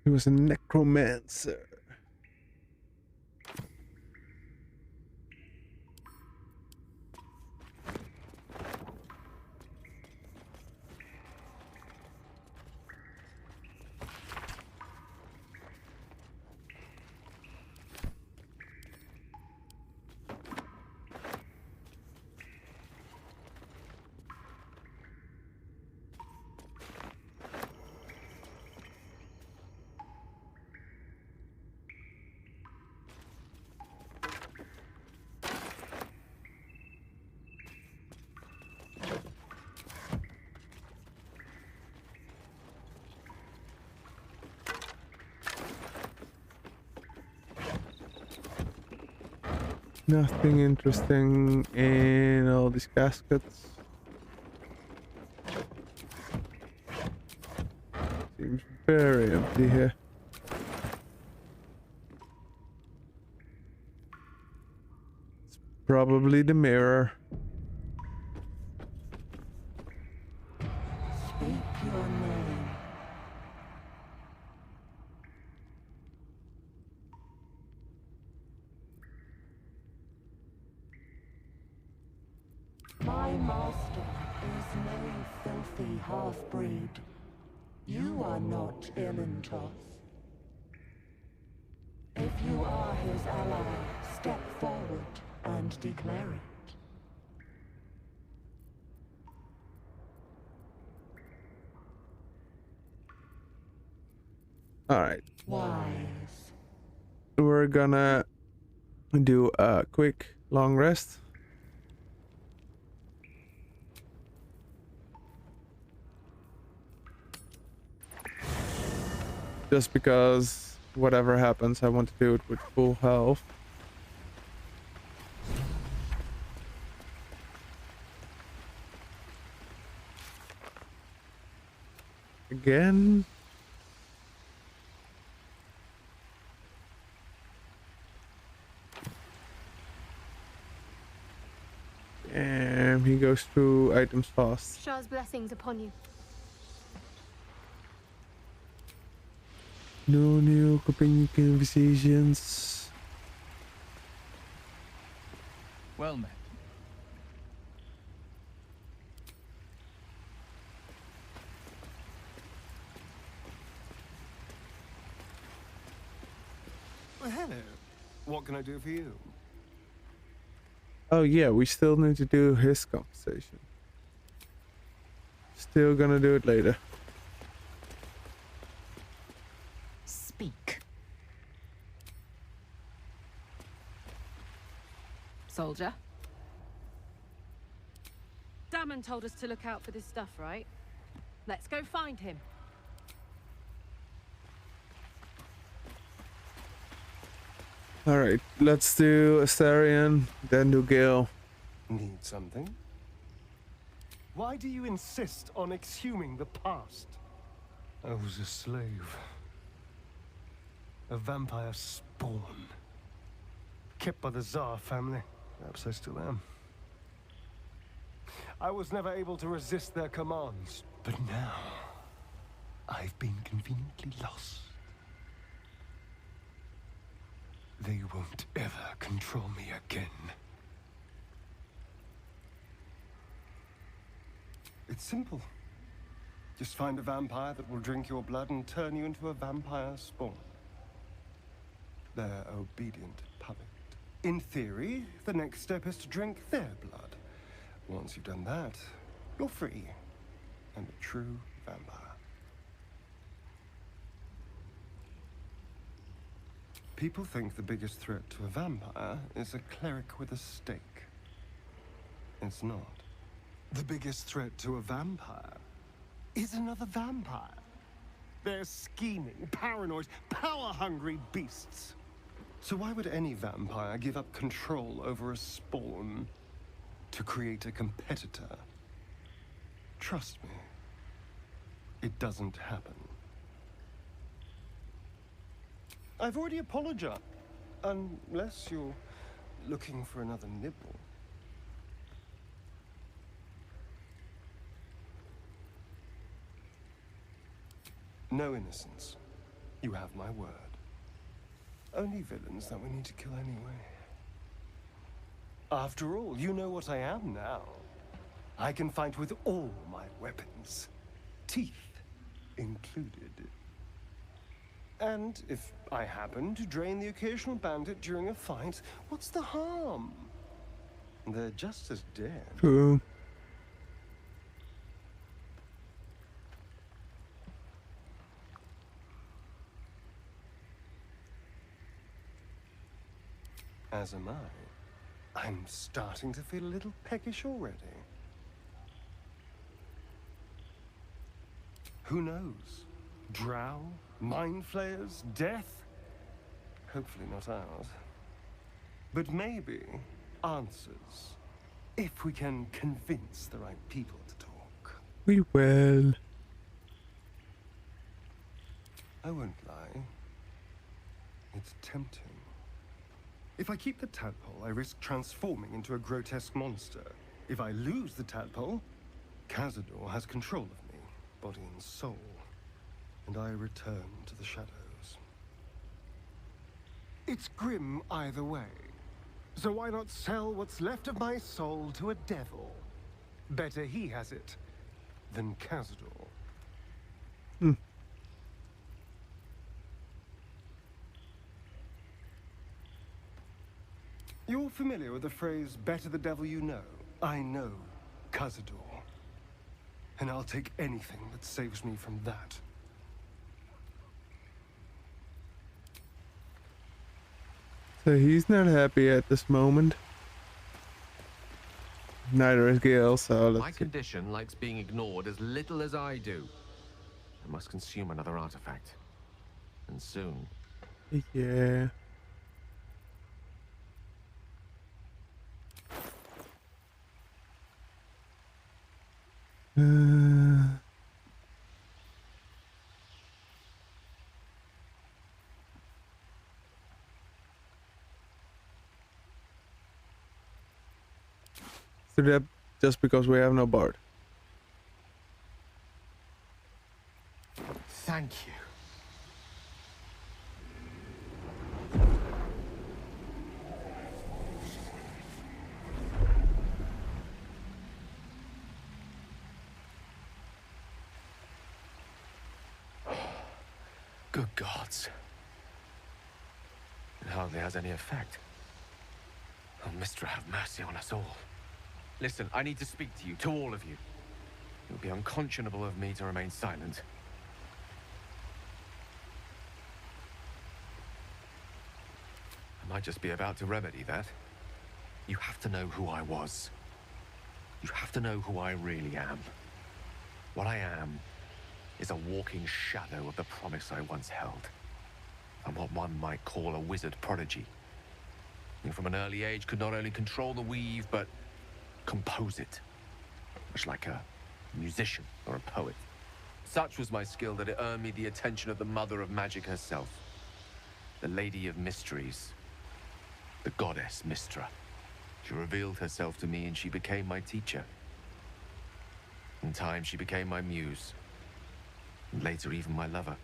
[SPEAKER 1] He was a necromancer. Nothing interesting in all these caskets. Seems very empty here. It's probably the mirror.
[SPEAKER 10] Speak your name. My master is no filthy half-breed. You are not Illintos. If you are his ally, step forward and declare it.
[SPEAKER 1] Alright.
[SPEAKER 10] Wise.
[SPEAKER 1] We're gonna do a quick long rest. Just because whatever happens, I want to do it with full health. Again. And he goes through items fast.
[SPEAKER 8] Shah's blessings upon you.
[SPEAKER 1] No new companion conversations.
[SPEAKER 9] Well met.
[SPEAKER 11] Well, hello. What can I do for you?
[SPEAKER 1] Oh yeah, we still need to do his conversation. Still gonna do it later.
[SPEAKER 3] Speak.
[SPEAKER 6] soldier. Damon told us to look out for this stuff, right? Let's go find him.
[SPEAKER 1] Alright, let's do Astarion, then do Gale.
[SPEAKER 11] Need something? Why do you insist on exhuming the past? I was a slave. A vampire spawn. Kept by the Tsar family. Perhaps I still am. I was never able to resist their commands. But now, I've been conveniently lost. They won't ever control me again. It's simple. Just find a vampire that will drink your blood and turn you into a vampire spawn. Their obedient puppet. In theory, the next step is to drink their blood. Once you've done that, you're free. And a true vampire. People think the biggest threat to a vampire is a cleric with a stake. It's not. The biggest threat to a vampire is another vampire. They're scheming, paranoid, power-hungry beasts. So why would any vampire give up control over a spawn to create a competitor? Trust me, it doesn't happen. I've already apologized, unless you're looking for another nibble. No innocence. You have my word. Only villains that we need to kill anyway. After all, you know what I am now. I can fight with all my weapons. Teeth included. And if I happen to drain the occasional bandit during a fight, what's the harm? They're just as dead.
[SPEAKER 1] True.
[SPEAKER 11] As am I. I'm starting to feel a little peckish already. Who knows? Drow? Mind flayers? Death? Hopefully not ours. But maybe answers. If we can convince the right people to talk.
[SPEAKER 1] We will.
[SPEAKER 11] I won't lie. It's tempting. If I keep the tadpole, I risk transforming into a grotesque monster. If I lose the tadpole, Cazador has control of me, body and soul, and I return to the shadows. It's grim either way. So why not sell what's left of my soul to a devil? Better he has it than Cazador. You're familiar with the phrase, better the devil you know? I know Cazador. And I'll take anything that saves me from that.
[SPEAKER 1] So he's not happy at this moment. Neither is Gale, so let's
[SPEAKER 12] My condition likes being ignored as little as I do. I must consume another artifact. And soon.
[SPEAKER 1] Yeah. So that just because we have no bard.
[SPEAKER 12] Thank you. Good gods. It hardly has any effect. Oh, Mistra, have mercy on us all. Listen, I need to speak to you, to all of you. It would be unconscionable of me to remain silent. I might just be about to remedy that. You have to know who I was. You have to know who I really am. What I am is a walking shadow of the promise I once held. I'm what one might call a wizard prodigy. And from an early age could not only control the weave, but compose it. Much like a musician or a poet. Such was my skill that it earned me the attention of the mother of magic herself. The Lady of Mysteries. The goddess Mystra. She revealed herself to me and she became my teacher. In time, she became my muse. And later, even my lover.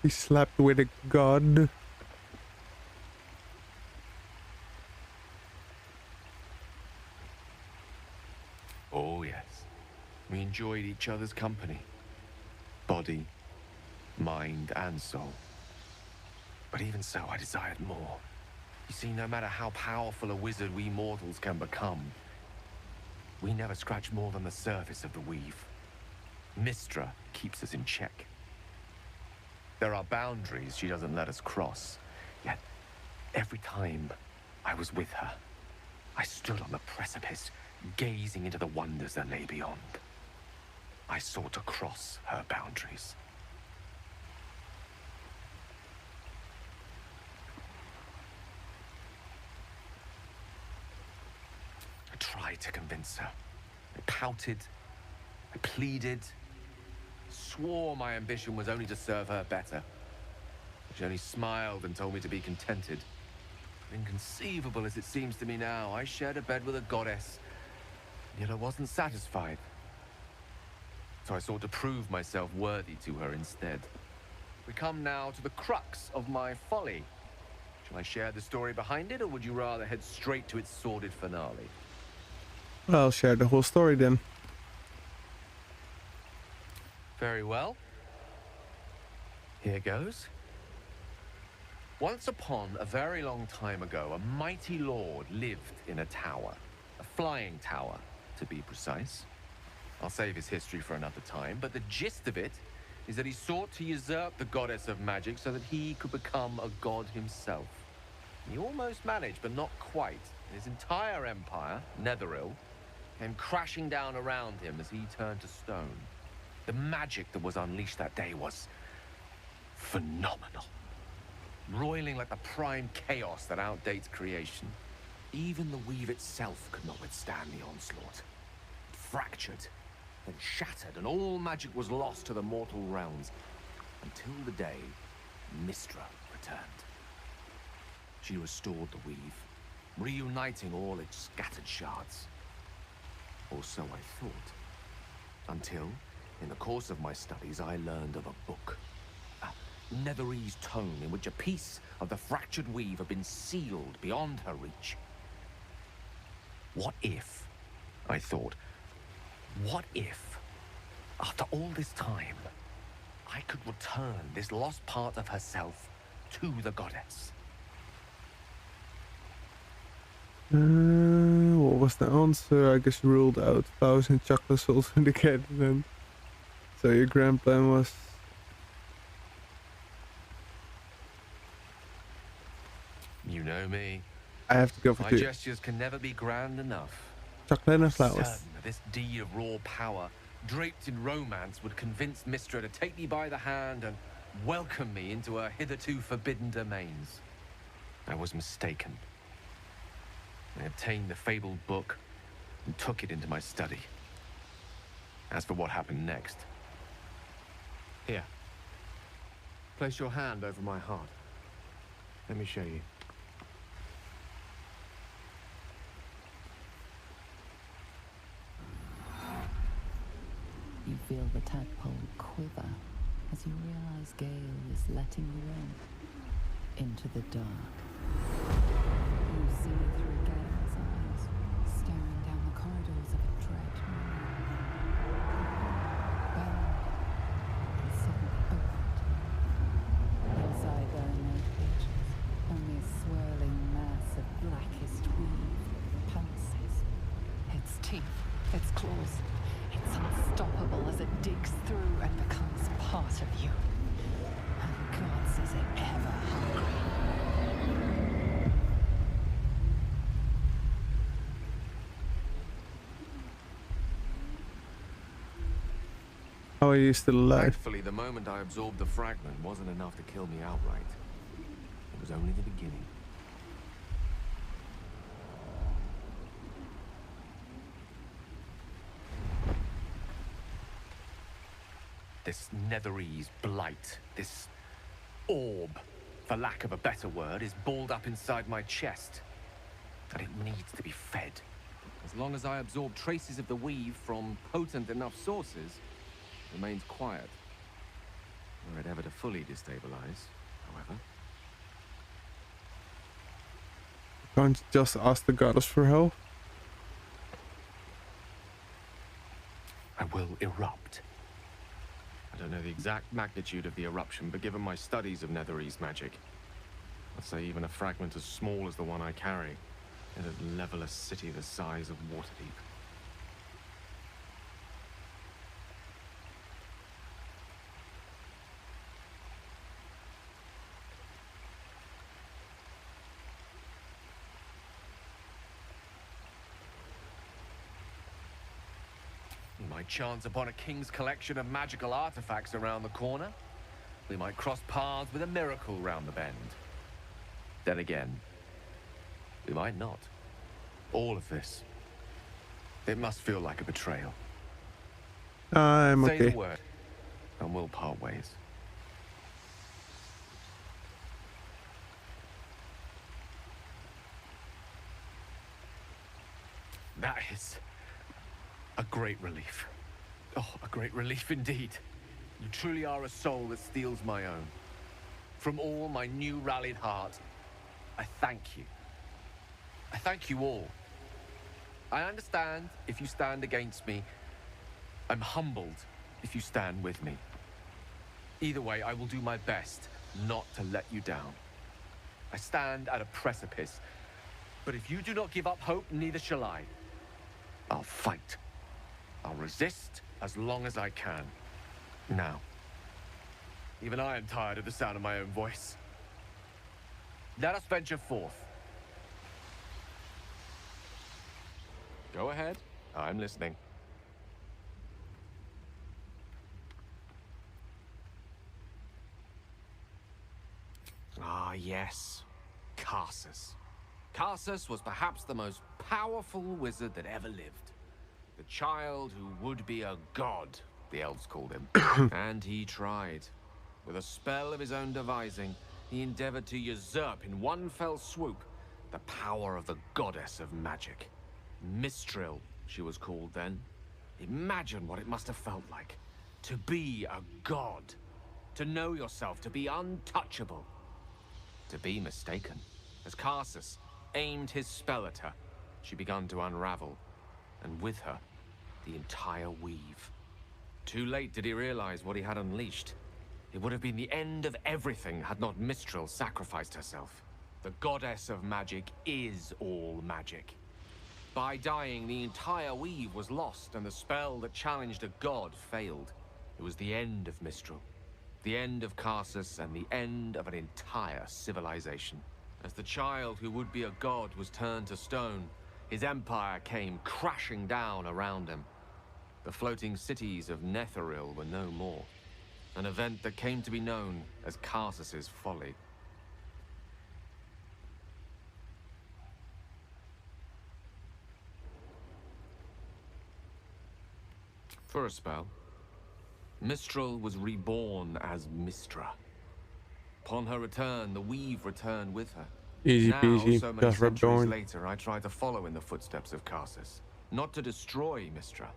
[SPEAKER 1] He slept with a god.
[SPEAKER 12] Oh, yes. We enjoyed each other's company. Body, mind, and soul. But even so, I desired more. You see, no matter how powerful a wizard we mortals can become, we never scratch more than the surface of the weave. Mystra keeps us in check. There are boundaries she doesn't let us cross. Yet, every time I was with her, I stood on the precipice, gazing into the wonders that lay beyond. I sought to cross her boundaries. I tried to convince her. I pouted. I pleaded. Swore my ambition was only to serve her better. She only smiled and told me to be contented. Inconceivable as it seems to me now, I shared a bed with a goddess, yet I wasn't satisfied. So I sought to prove myself worthy to her instead. We come now to the crux of my folly. Shall I share the story behind it, or would you rather head straight to its sordid finale?
[SPEAKER 1] Well, I'll share the whole story then.
[SPEAKER 12] Very well. Here goes. Once upon a very long time ago, a mighty lord lived in a tower. A flying tower, to be precise. I'll save his history for another time, but the gist of it is that he sought to usurp the goddess of magic so that he could become a god himself. He almost managed, but not quite. His entire empire, Netheril, came crashing down around him as he turned to stone. The magic that was unleashed that day was phenomenal. Roiling like the prime chaos that outdates creation. Even the weave itself could not withstand the onslaught. It fractured, then shattered, and all magic was lost to the mortal realms. Until the day Mystra returned. She restored the weave, reuniting all its scattered shards. Or so I thought. Until, in the course of my studies, I learned of a book. A Netherese tome in which a piece of the fractured weave had been sealed beyond her reach. What if, I thought, what if, after all this time, I could return this lost part of herself to the goddess?
[SPEAKER 1] What was the answer? I guess ruled out 1,000 chocolate souls in the cannon. So your grand plan was...
[SPEAKER 12] You know me.
[SPEAKER 1] I have to go for
[SPEAKER 12] My
[SPEAKER 1] 2.
[SPEAKER 12] gestures can never be grand enough.
[SPEAKER 1] Chocolate and flowers.
[SPEAKER 12] Certain that this deed of raw power, draped in romance, would convince Mystra to take me by the hand and welcome me into her hitherto forbidden domains. I was mistaken. I obtained the fabled book and took it into my study. As for what happened next... Here. Place your hand over my heart. Let me show you.
[SPEAKER 3] You feel the tadpole quiver as you realize Gale is letting you into the dark. You see through Gale's eyes, staring down the corridors of a dread mine. Bound and suddenly opened. Inside there are no creatures, only a swirling mass of blackest weave that pulses. Its teeth, its claws. It's unstoppable as it digs through and becomes part of you. And God, is it ever hungry.
[SPEAKER 1] How are you still alive?
[SPEAKER 12] Thankfully, the moment I absorbed the fragment wasn't enough to kill me outright. It was only the beginning. This Netherese blight, this orb, for lack of a better word, is balled up inside my chest. And it needs to be fed. As long as I absorb traces of the weave from potent enough sources, it remains quiet. Were it ever to fully destabilize, however.
[SPEAKER 1] Can't you just ask the goddess for help?
[SPEAKER 12] I will erupt. I don't know the exact magnitude of the eruption, but given my studies of Netherese magic, I'd say even a fragment as small as the one I carry, it'd level a city the size of Waterdeep. We might chance upon a king's collection of magical artifacts around the corner. We might cross paths with a miracle round the bend. Then again, we might not. All of this. It must feel like a betrayal.
[SPEAKER 1] I'm
[SPEAKER 12] Say
[SPEAKER 1] okay.
[SPEAKER 12] the word, and we'll part ways. That is a great relief. Oh, a great relief indeed. You truly are a soul that steals my own. From all my new rallied heart, I thank you. I thank you all. I understand if you stand against me. I'm humbled if you stand with me. Either way, I will do my best not to let you down. I stand at a precipice, but if you do not give up hope, neither shall I. I'll fight. I'll resist as long as I can. Now, even I am tired of the sound of my own voice. Let us venture forth. Go ahead. I'm listening. Ah, yes. Karsus. Karsus was perhaps the most powerful wizard that ever lived. The child who would be a god, the elves called him. And he tried. With a spell of his own devising, he endeavored to usurp in one fell swoop the power of the goddess of magic. Mistral, she was called then. Imagine what it must have felt like. To be a god. To know yourself, to be untouchable. To be mistaken. As Karsus aimed his spell at her, she began to unravel. And with her, the entire weave. Too late did he realize what he had unleashed. It would have been the end of everything had not Mistral sacrificed herself. The goddess of magic is all magic. By dying, the entire weave was lost, and the spell that challenged a god failed. It was the end of Mistral. The end of Karsus, and the end of an entire civilization. As the child who would be a god was turned to stone, his empire came crashing down around him. The floating cities of Netheril were no more. An event that came to be known as Karsus's folly. For a spell, Mistral was reborn as Mistra. Upon her return, the weave returned with her.
[SPEAKER 1] Easy
[SPEAKER 12] Now,
[SPEAKER 1] peasy,
[SPEAKER 12] so many
[SPEAKER 1] just rub
[SPEAKER 12] centuries
[SPEAKER 1] going.
[SPEAKER 12] later, I tried to follow in the footsteps of Karsus. Not to destroy Mistra,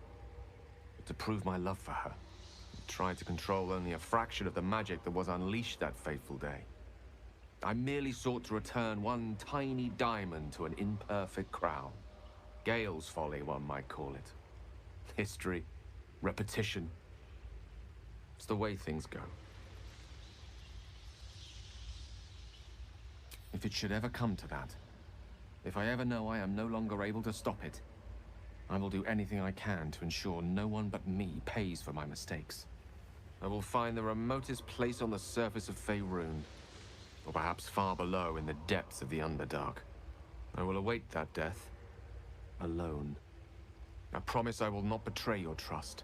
[SPEAKER 12] but to prove my love for her. I tried to control only a fraction of the magic that was unleashed that fateful day. I merely sought to return one tiny diamond to an imperfect crown. Gale's folly, one might call it. History, repetition. It's the way things go. If it should ever come to that, if I ever know I am no longer able to stop it, I will do anything I can to ensure no one but me pays for my mistakes. I will find the remotest place on the surface of Faerun, or perhaps far below in the depths of the Underdark. I will await that death, alone. I promise I will not betray your trust.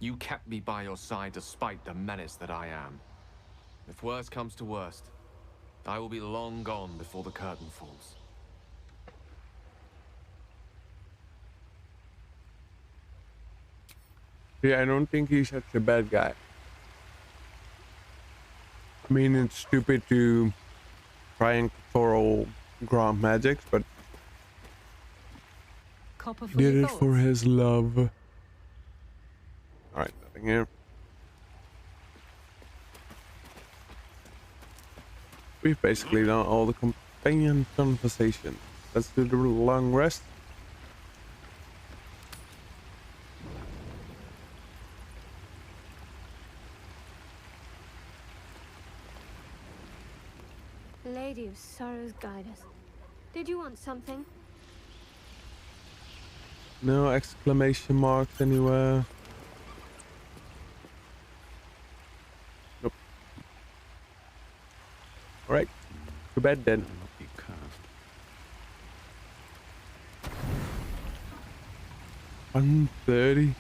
[SPEAKER 12] You kept me by your side despite the menace that I am. If worst comes to worst, I will be long gone before the curtain falls.
[SPEAKER 1] Yeah, I don't think he's such a bad guy. I mean, it's stupid to try and control ground magics, but
[SPEAKER 6] Copper for
[SPEAKER 1] did
[SPEAKER 6] your
[SPEAKER 1] it for
[SPEAKER 6] thoughts?
[SPEAKER 1] his love. Alright, nothing here. We've basically done all the companion conversation. Let's do the long rest.
[SPEAKER 8] Lady of Sorrows, guide us. Did you want something?
[SPEAKER 1] No exclamation marks anywhere. Nope. Alright, to bed then. 1:30.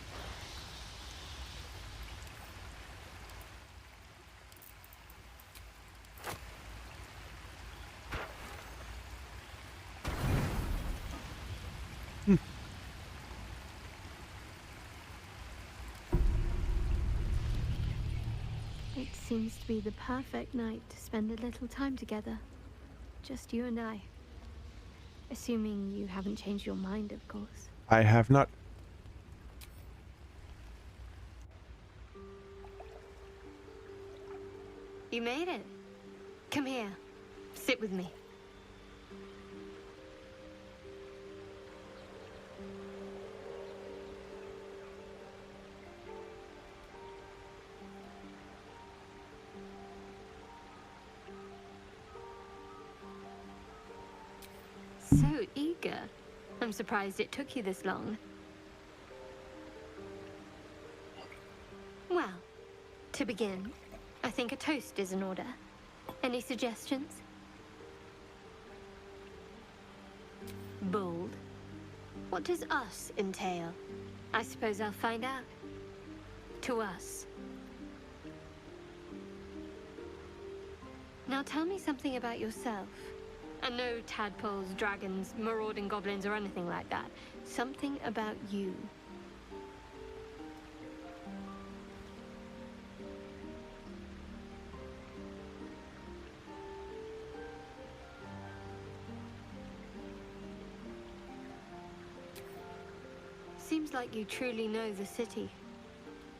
[SPEAKER 8] It seems to be the perfect night to spend a little time together. Just you and I. Assuming you haven't changed your mind, of course.
[SPEAKER 1] I have not.
[SPEAKER 8] You made it. Come here. Sit with me. So eager. I'm surprised it took you this long. Well, to begin, I think a toast is in order. Any suggestions? Bold. What does us entail? I suppose I'll find out. To us. Now tell me something about yourself. And no tadpoles, dragons, marauding goblins, or anything like that. Something about you. Seems like you truly know the city.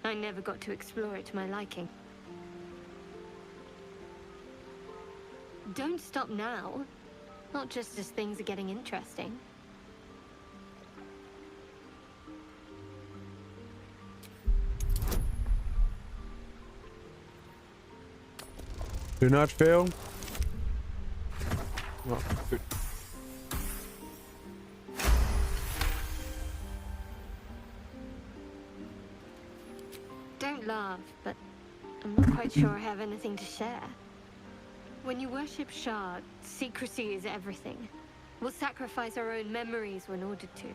[SPEAKER 8] I never got to explore it to my liking. Don't stop now. Not just as things are getting interesting.
[SPEAKER 1] Do not fail. Well, good.
[SPEAKER 8] Don't laugh, but I'm not quite sure I have anything to share. When you worship Shard, secrecy is everything. We'll sacrifice our own memories when ordered to.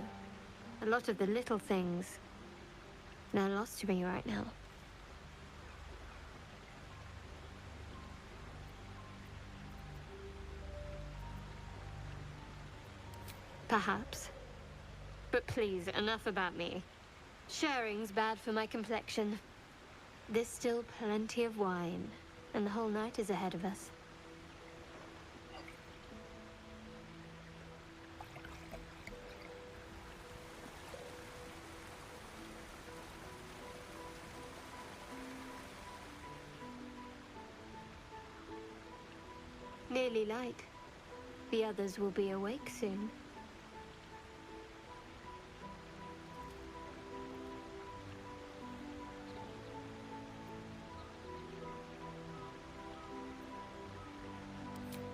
[SPEAKER 8] A lot of the little things, they're lost to me right now. Perhaps. But please, enough about me. Sharing's bad for my complexion. There's still plenty of wine, and the whole night is ahead of us. Nearly light. The others will be awake soon.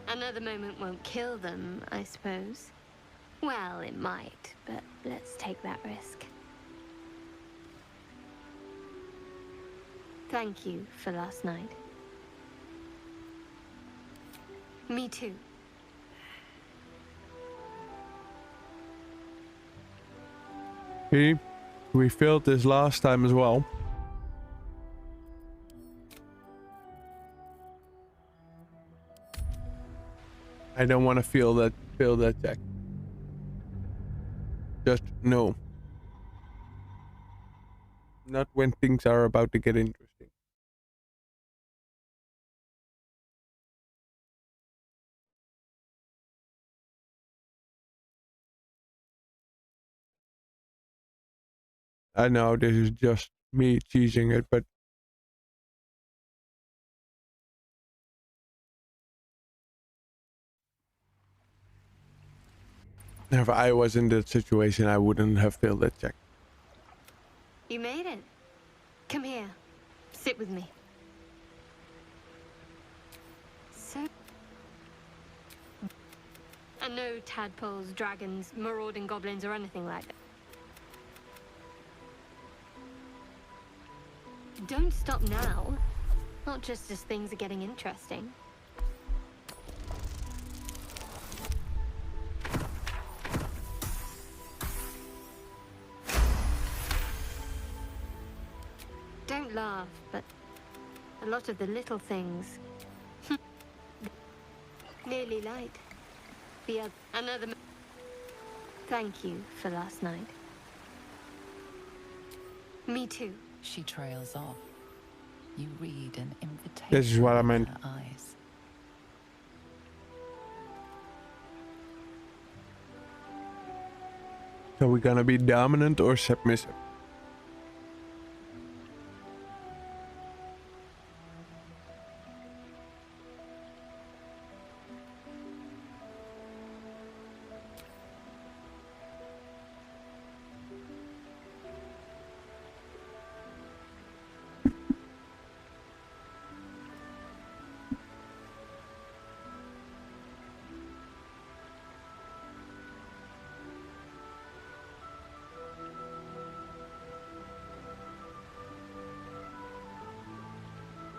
[SPEAKER 8] Another moment won't kill them, I suppose. Well, it might, but let's take that risk. Thank you for last night. Me too.
[SPEAKER 1] See, we failed this last time as well. I don't want to feel that check. Just no. Not when things are about to get interesting. I know this is just me teasing it, but if I was in that situation, I wouldn't have failed that check.
[SPEAKER 8] You made it. Come here. Sit with me. So... And no tadpoles, dragons, marauding goblins, or anything like that. Don't stop now. Not just as things are getting interesting. Don't laugh, but a lot of the little things nearly light. Another. Thank you for last night. Me too.
[SPEAKER 3] She trails off. You read an invitation.
[SPEAKER 1] This is what I meant.
[SPEAKER 3] In her eyes.
[SPEAKER 1] So we're gonna be dominant or submissive?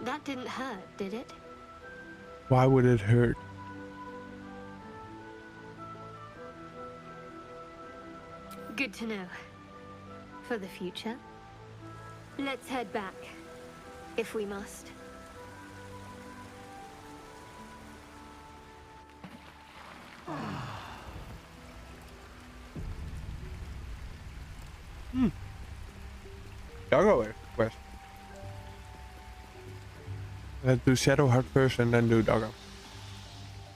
[SPEAKER 8] That didn't hurt, did it?
[SPEAKER 1] Why would it hurt?
[SPEAKER 8] Good to know. For the future. Let's head back. If we must.
[SPEAKER 1] Doggo quest. Let's do Shadowheart first and then do Doggo.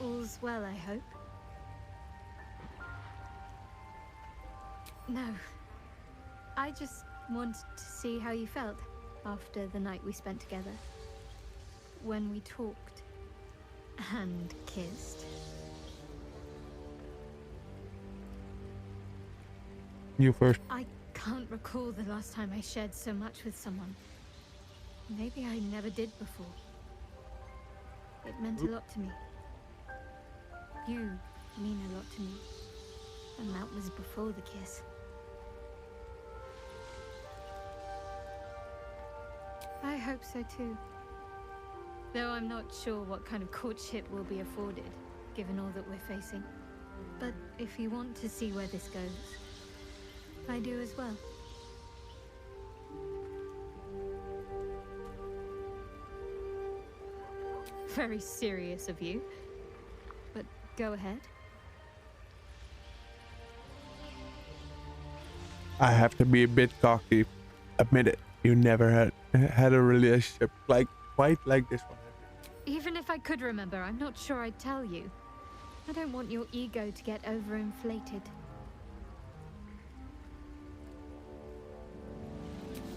[SPEAKER 8] All's well, I hope. No. I just wanted to see how you felt after the night we spent together. When we talked and kissed.
[SPEAKER 1] You first.
[SPEAKER 8] I can't recall the last time I shared so much with someone. Maybe I never did before. It meant a lot to me. You mean a lot to me. And that was before the kiss. I hope so too. Though I'm not sure what kind of courtship will be afforded, given all that we're facing. But if you want to see where this goes, I do as well. Very serious of you. But go ahead.
[SPEAKER 1] I have to be a bit cocky. Admit it. You never had a relationship quite like this one.
[SPEAKER 8] Even if I could remember, I'm not sure I'd tell you. I don't want your ego to get overinflated.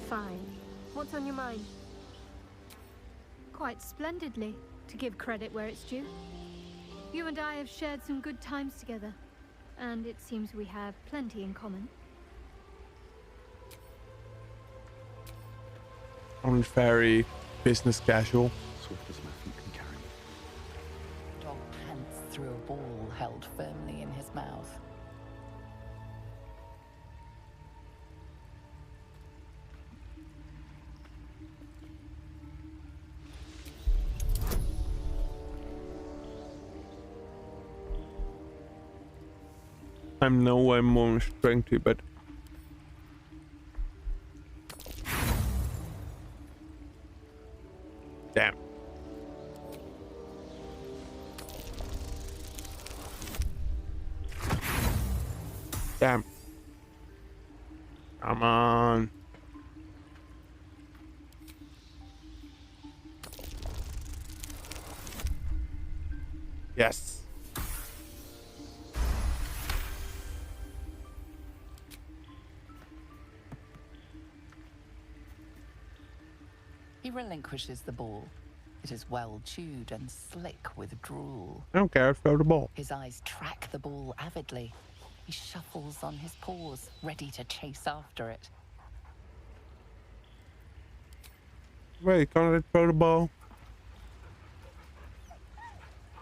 [SPEAKER 8] Fine. What's on your mind? Quite splendidly, to give credit where it's due. You and I have shared some good times together, and it seems we have plenty in common.
[SPEAKER 1] I'm very business casual.
[SPEAKER 2] Swift as my feet can carry me.
[SPEAKER 3] Dog pants through a ball held firmly in his mouth.
[SPEAKER 1] I'm no way more strengthy, but damn. Damn. Come on. Yes.
[SPEAKER 3] He relinquishes the ball. It is well chewed and slick with drool.
[SPEAKER 1] I don't care. Throw the ball.
[SPEAKER 3] His eyes track the ball avidly. He shuffles on his paws, ready to chase after it.
[SPEAKER 1] Wait, can't I throw the ball?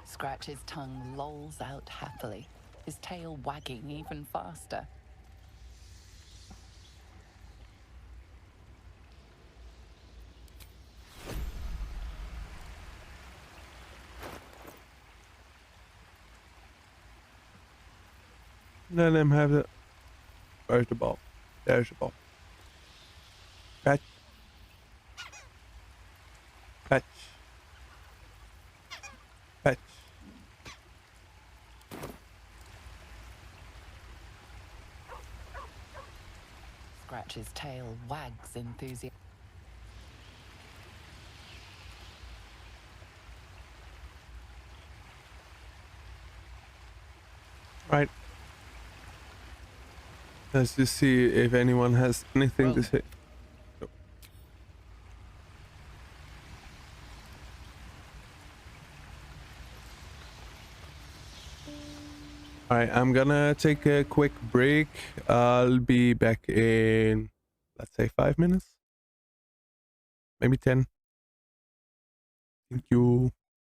[SPEAKER 3] Scratch's tongue lolls out happily, his tail wagging even faster.
[SPEAKER 1] Let him have it. Where's the ball? There's the ball. Catch. Catch. Catch.
[SPEAKER 3] Scratch's tail wags enthusiastically.
[SPEAKER 1] Right. Let's just see if anyone has anything to say. Nope. Alright, I'm gonna take a quick break. I'll be back in, let's say, 5 minutes. Maybe 10. Thank you.